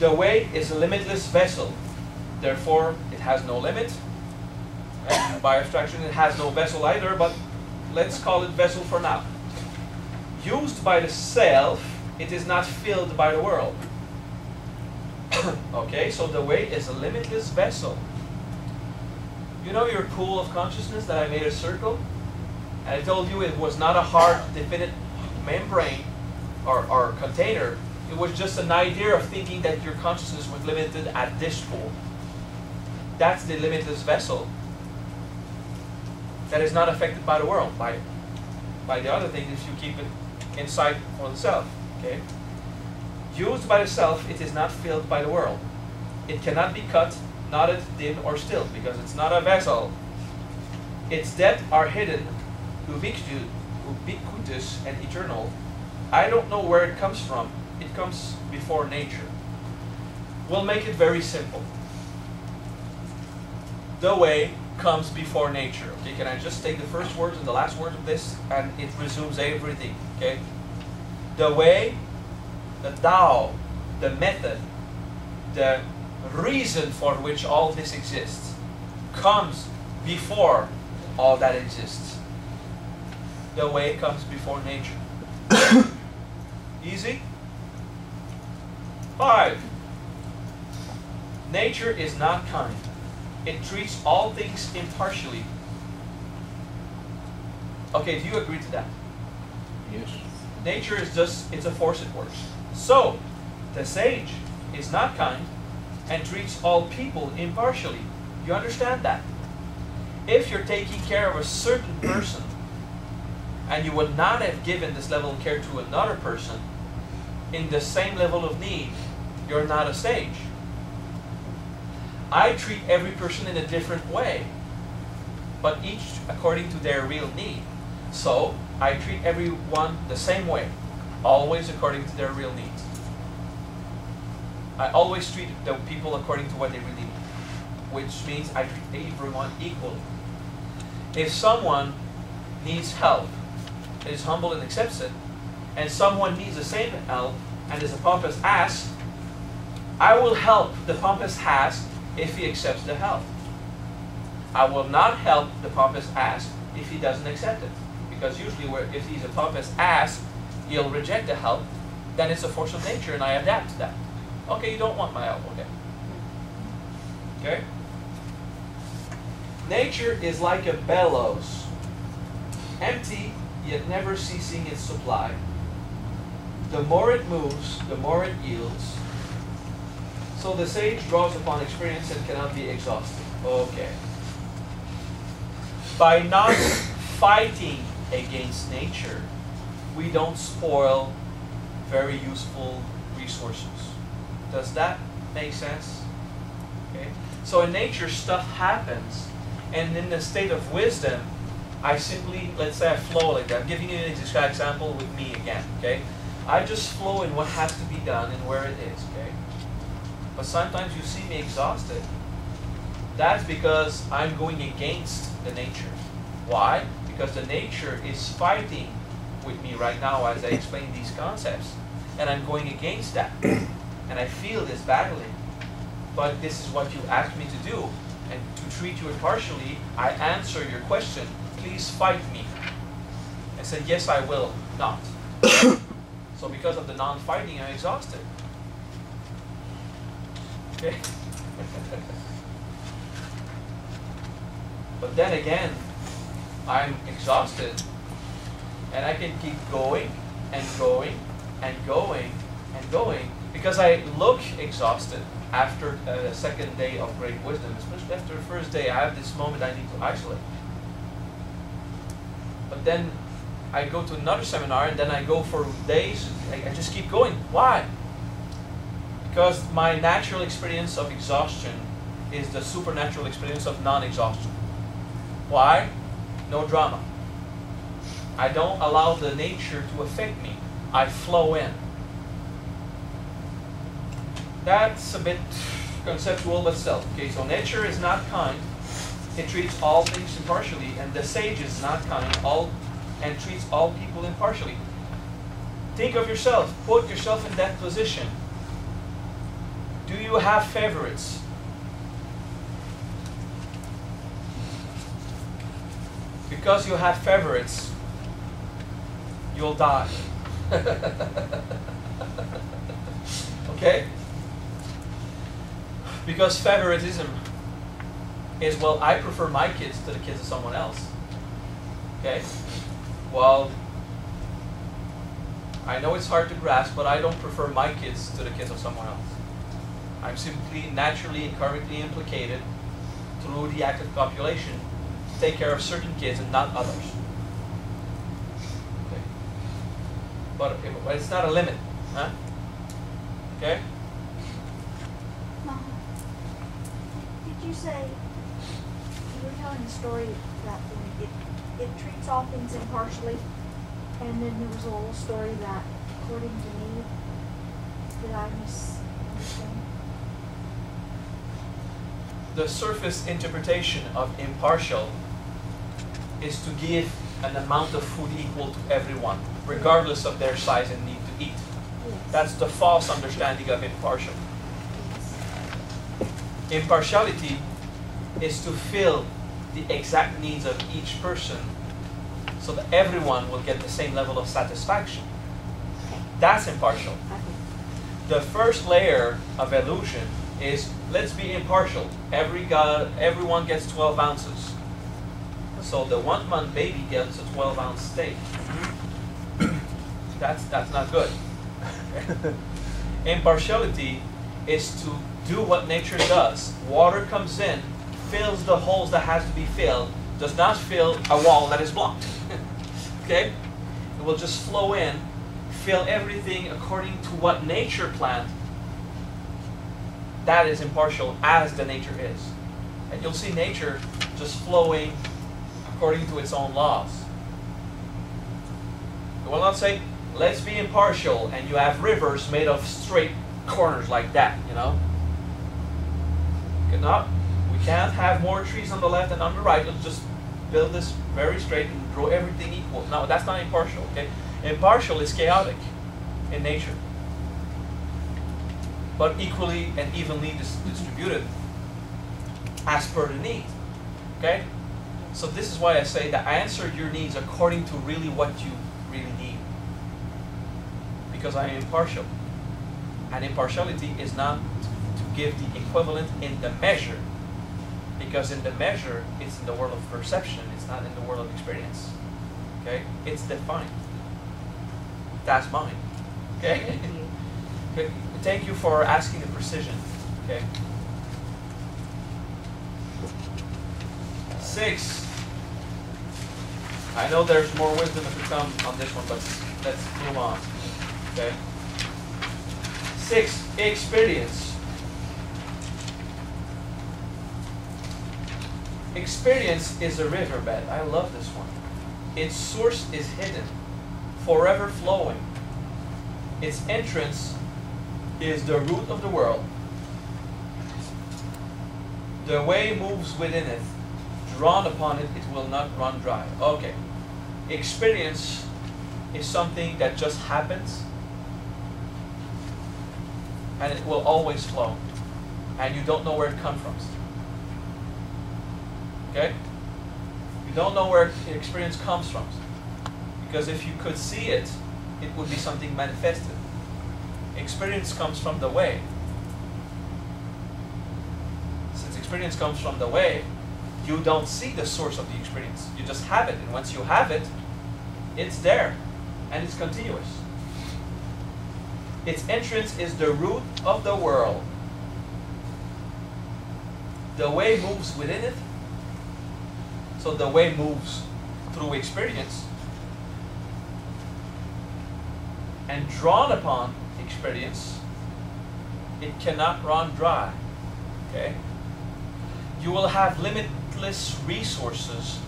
The way is a limitless vessel. Therefore, it has no limit. And by abstraction, it has no vessel either, but let's call it vessel for now. Used by the self, it is not filled by the world. Okay, so the way is a limitless vessel. You know your pool of consciousness that I made a circle? And I told you it was not a hard, definite membrane or container. It was just an idea of thinking that your consciousness was limited at this pool. That's the limitless vessel that is not affected by the world, by the other thing if you keep it inside for the self. Okay? Used by the self, it is not filled by the world. It cannot be cut, knotted, dim, or stilled, because it's not a vessel. Its depths are hidden, ubiquitous, and eternal. I don't know where it comes from. It comes before nature. We'll make it very simple. The way comes before nature. Okay, can I just take the first words and the last words of this, and it resumes everything. Okay, the way, the Tao, the method, the reason for which all this exists comes before all that exists. The way comes before nature. Easy? 5. Nature is not kind. It treats all things impartially. Okay, do you agree to that? Yes. Nature is just, it's a force it works. So, the sage is not kind and treats all people impartially. You understand that? If you're taking care of a certain person and you would not have given this level of care to another person in the same level of need, you're not a sage. I treat every person in a different way, but each according to their real need. So, I treat everyone the same way, always according to their real needs. I always treat the people according to what they really need, which means I treat everyone equally. If someone needs help, is humble and accepts it, and someone needs the same help and is a pompous ass, I will help the pompous ass if he accepts the help. I will not help the pompous ass if he doesn't accept it. Because usually if he's a pompous ass, he'll reject the help, then it's a force of nature and I adapt to that. Okay, you don't want my help, okay. Okay? Nature is like a bellows, empty yet never ceasing its supply. The more it moves, the more it yields. So the sage draws upon experience and cannot be exhausted. Okay. By not fighting against nature, we don't spoil very useful resources. Does that make sense? Okay. So in nature, stuff happens, and in the state of wisdom, I simply, let's say I flow like that. I'm giving you an example with me again, okay? I just flow in what has to be done and where it is, okay? But sometimes you see me exhausted. That's because I'm going against the nature. Why? Because the nature is fighting with me right now as I explain these concepts. And I'm going against that. And I feel this battling. But this is what you asked me to do. And to treat you impartially, I answer your question. Please fight me. I said, yes, I will not. So because of the non-fighting, I'm exhausted. Okay? But then again, I'm exhausted. And I can keep going and going and going and going because I look exhausted after a second day of great wisdom. Especially after the first day, I have this moment I need to isolate. But then I go to another seminar and then I go for days. I just keep going. Why? Because my natural experience of exhaustion is the supernatural experience of non-exhaustion. Why? No drama. I don't allow the nature to affect me. I flow in. That's a bit conceptual, but still. Okay, so nature is not kind. It treats all things impartially, and the sage is not kind and treats all people impartially. Think of yourself. Put yourself in that position. Do you have favorites? Because you have favorites, you'll die. Okay? Because favoritism is, well, I prefer my kids to the kids of someone else. Okay? Well, I know it's hard to grasp, but I don't prefer my kids to the kids of someone else. I'm simply naturally and karmically implicated through the act of copulation to take care of certain kids and not others. Okay. But it's not a limit. Huh? Okay? Mom, did you say, you were telling the story that it treats all things impartially, and then there was a little story that, according to me, did I misunderstand? The surface interpretation of impartial is to give an amount of food equal to everyone, regardless of their size and need to eat. Yes. That's the false understanding of impartial. Yes. Impartiality is to fill the exact needs of each person so that everyone will get the same level of satisfaction. Okay. That's impartial. Okay. The first layer of illusion is, let's be impartial. Everyone gets 12 ounces. So the 1 month baby gets a 12-ounce steak. That's not good. Impartiality is to do what nature does. Water comes in, fills the holes that has to be filled, does not fill a wall that is blocked. Okay? It will just flow in, fill everything according to what nature planned. That is impartial as the nature is. And you'll see nature just flowing according to its own laws. It will not say, let's be impartial, and you have rivers made of straight corners like that, you know. We can't have more trees on the left and on the right. Let's just build this very straight and draw everything equal. No, that's not impartial, okay? Impartial is chaotic in nature, but equally and evenly distributed as per the need, okay? So this is why I say that I answer your needs according to really what you really need, because I am impartial. And impartiality is not to give the equivalent in the measure, because in the measure, it's in the world of perception, it's not in the world of experience. Okay? It's defined. That's mine. Okay? Okay. Thank you for asking the precision. Okay? 6. I know there's more wisdom to come on this one, but let's move on. Okay? 6. Experience. Experience is a riverbed. I love this one. Its source is hidden, forever flowing. Its entrance is the root of the world. The way moves within it. Drawn upon it, it will not run dry. Okay. Experience is something that just happens, and it will always flow, and you don't know where it comes from. Okay? You don't know where experience comes from, because if you could see it, it would be something manifested. Experience comes from the way. Since experience comes from the way, you don't see the source of the experience. You just have it, and once you have it, it's there, and it's continuous. Its entrance is the root of the world. The way moves within it. So the way moves through experience. And drawn upon experience, it cannot run dry. Okay? You will have limitless resources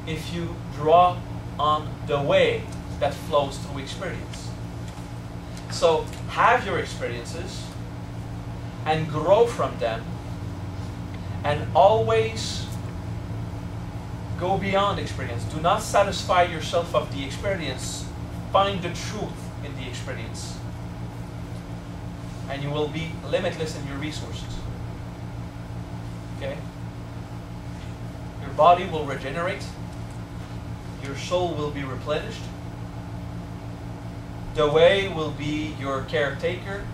if you draw on the way that flows through experience. So have your experiences and grow from them, and always go beyond experience. Do not satisfy yourself of the experience. Find the truth in the experience, and you will be limitless in your resources. Okay? Your body will regenerate. Your soul will be replenished. The way will be your caretaker.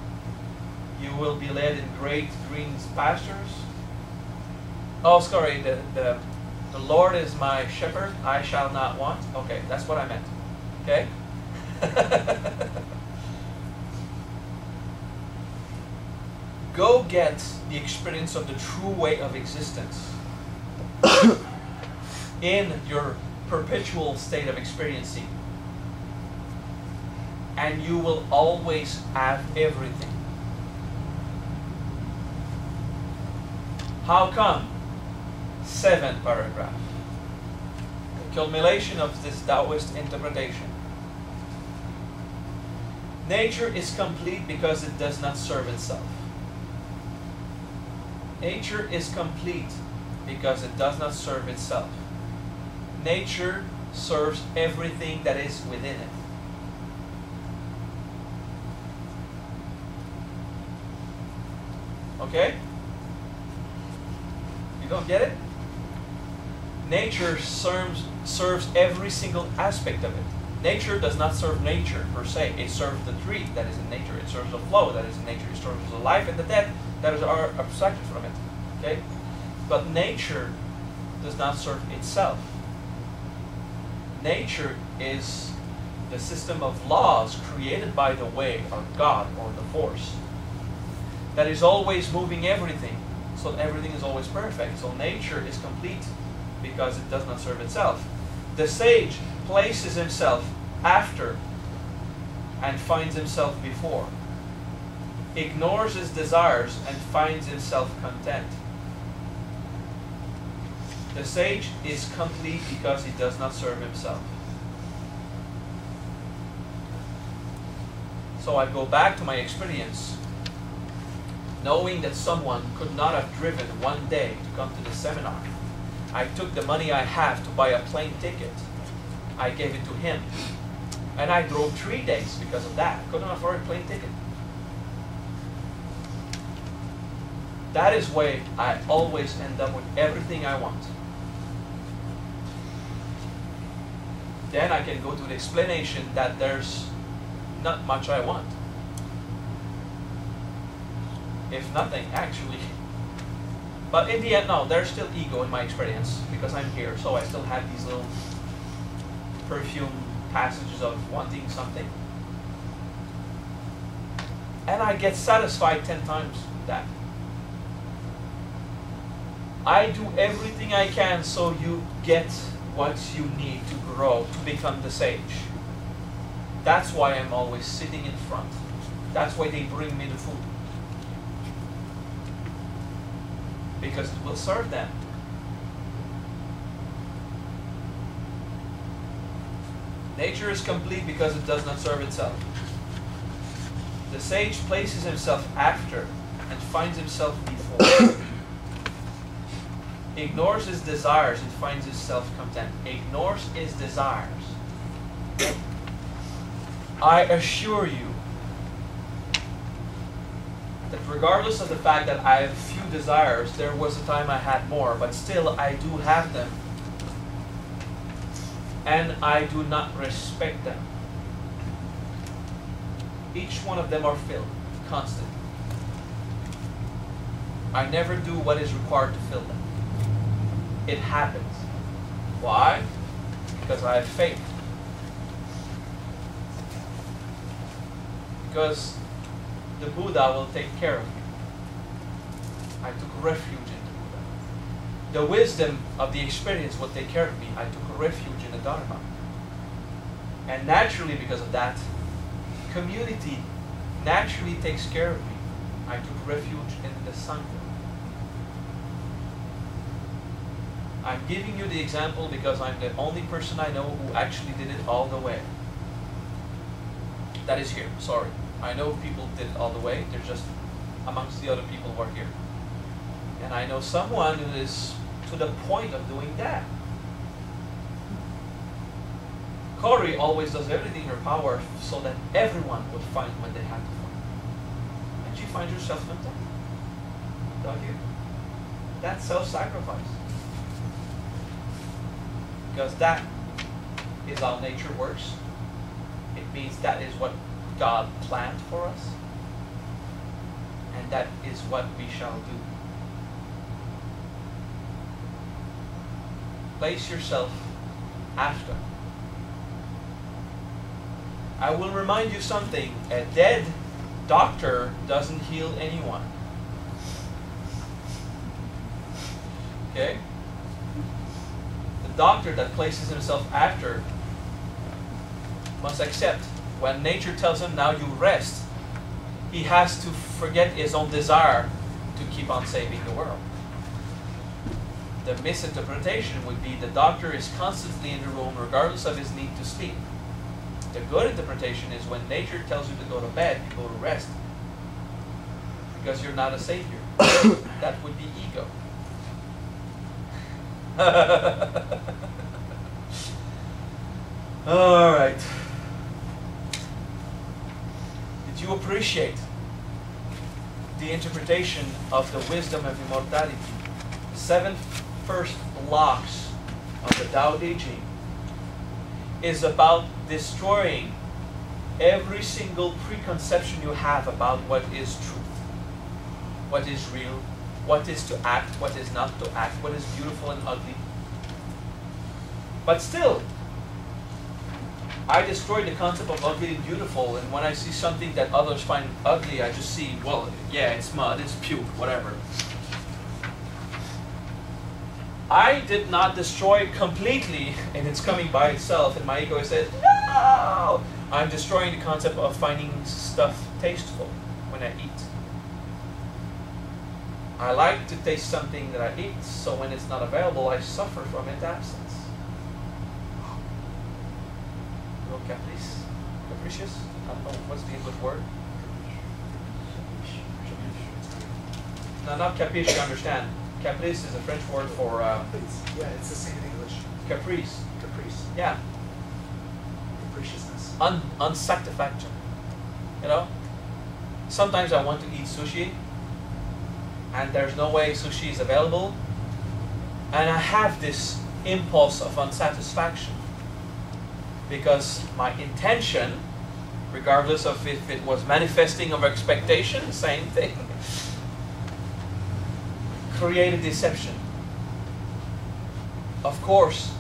You will be led in great green pastures. Oh, sorry, the Lord is my shepherd, I shall not want. Okay, that's what I meant. Okay? Go get the experience of the true way of existence in your perpetual state of experiencing, and you will always have everything. How come? 7th paragraph. The culmination of this Taoist interpretation. Nature is complete because it does not serve itself. Nature is complete because it does not serve itself. Nature serves everything that is within it. Okay? You don't get it? Nature serves every single aspect of it. Nature does not serve nature per se. It serves the tree that is in nature. It serves the flow that is in nature. It serves the life and the death that are abstracted from it. Okay? But nature does not serve itself. Nature is the system of laws created by the way, or God, or the force, that is always moving everything, so everything is always perfect. So nature is complete because it does not serve itself. The sage places himself after and finds himself before, ignores his desires and finds himself content. The sage is complete because he does not serve himself. So I go back to my experience, knowing that someone could not have driven one day to come to the seminar. I took the money I have to buy a plane ticket. I gave it to him. And I drove 3 days because of that. Couldn't afford a plane ticket. That is why I always end up with everything I want. Then I can go to the explanation that there's not much I want. If nothing, actually. But in the end, no, there's still ego in my experience because I'm here, so I still have these little perfume passages of wanting something. And I get satisfied 10 times with that. I do everything I can so you get what you need to grow, to become the sage. That's why I'm always sitting in front. That's why they bring me the food. Because it will serve them. Nature is complete because it does not serve itself. The sage places himself after and finds himself before. Ignores his desires and finds himself content. Ignores his desires. I assure you that regardless of the fact that I have few desires, there was a time I had more, but still I do have them. And I do not respect them. Each one of them are filled, constant. I never do what is required to fill them. It happens. Why? Because I have faith. Because the Buddha will take care of me. I took refuge in the Buddha. The wisdom of the experience will take care of me. I took refuge in the Dharma. And naturally, because of that, community naturally takes care of me. I took refuge in the Sangha. I'm giving you the example because I'm the only person I know who actually did it all the way. That is here, sorry. I know people did it all the way, they're just amongst the other people who are here. And I know someone who is to the point of doing that. Corey always does everything in her power so that everyone would find what they have to find. And she finds herself content. Don't you? That's self-sacrifice. Because that is how nature works. It means that is what God planned for us. And that is what we shall do. Place yourself after. I will remind you something. A dead doctor doesn't heal anyone. Okay? The doctor that places himself after must accept when nature tells him now you rest, he has to forget his own desire to keep on saving the world. The misinterpretation would be the doctor is constantly in the room regardless of his need to sleep. The good interpretation is when nature tells you to go to bed, you go to rest. Because you're not a savior. That would be ego. All right. Did you appreciate the interpretation of the wisdom of immortality? The 7 first blocks of the Tao Te Ching is about destroying every single preconception you have about what is truth, what is real, what is to act, what is not to act, what is beautiful and ugly. But still, I destroy the concept of ugly and beautiful, and when I see something that others find ugly, I just see, well, yeah, it's mud, it's puke, whatever. I did not destroy it completely, and it's coming by itself, and my ego said, no! I'm destroying the concept of finding stuff tasteful when I eat. I like to taste something that I eat, so when it's not available, I suffer from its absence. No caprice. Capricious? I don't know, what's the English word? No, not capiche, you understand. Caprice is a French word for Caprice. Yeah, it's the same in English. caprice. Caprice. Yeah, Capriciousness. unsatisfaction. You know? Sometimes I want to eat sushi, and there's no way sushi is available, and I have this impulse of unsatisfaction because my intention, regardless of if it was manifesting of expectation, same thing, created deception. Of course,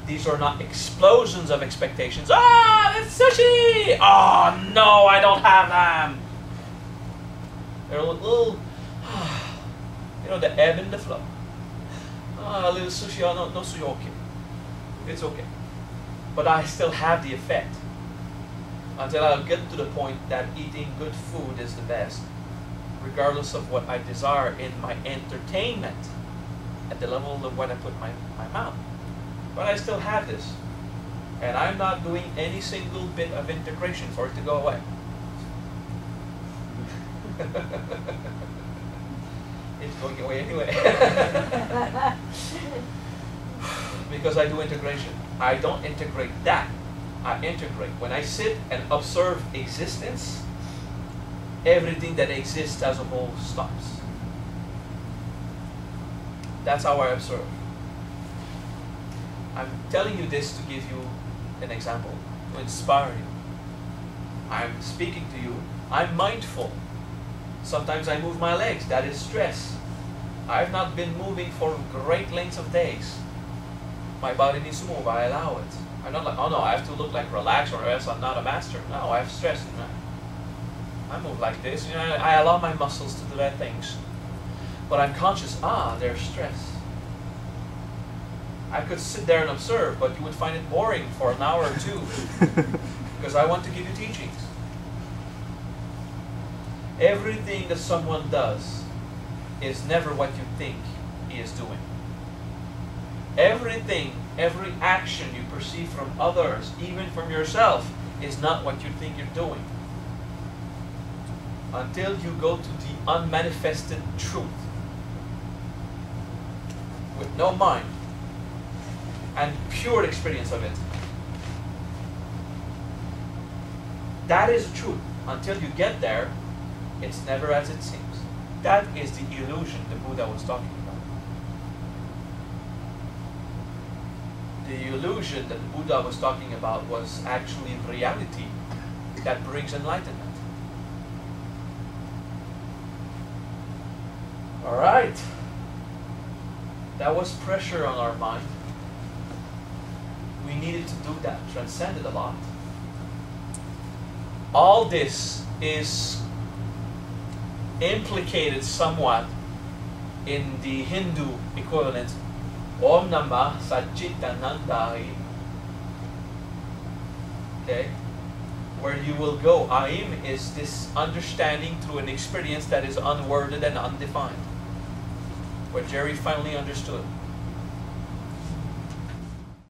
these are not explosions of expectations. Ah, it's sushi! Oh no, I don't have them. They're a little, you know, the ebb and the flow. Ah, a little sushi, oh no sushi, okay. It's okay. But I still have the effect until I'll get to the point that eating good food is the best, regardless of what I desire in my entertainment at the level of what I put in my mouth. But I still have this. And I'm not doing any single bit of integration for it to go away. It's going away anyway. Because I do integration. I don't integrate that. I integrate. When I sit and observe existence, everything that exists as a whole stops. That's how I observe. I'm telling you this to give you an example, to inspire you. I'm speaking to you. I'm mindful. Sometimes I move my legs. That is stress. I've not been moving for great lengths of days. My body needs to move. I allow it. I'm not like, oh no, I have to look like relaxed or else I'm not a master. No, I have stress in that. I move like this. You know, I allow my muscles to do their things. But I'm conscious, there's stress. I could sit there and observe, but you would find it boring for an hour or two because I want to give you teachings. Everything that someone does is never what you think he is doing. Everything, every action you perceive from others, even from yourself, is not what you think you're doing. Until you go to the unmanifested truth with no mind and pure experience of it. That is the truth. Until you get there, it's never as it seems. That is the illusion the Buddha was talking about. The illusion that the Buddha was talking about was actually reality that brings enlightenment. All right. That was pressure on our mind. We needed to do that, transcend it a lot. All this is implicated somewhat in the Hindu equivalent, Om Namah Satchitanandai. Okay? Where you will go. Aim is this understanding through an experience that is unworded and undefined. What Jerry finally understood.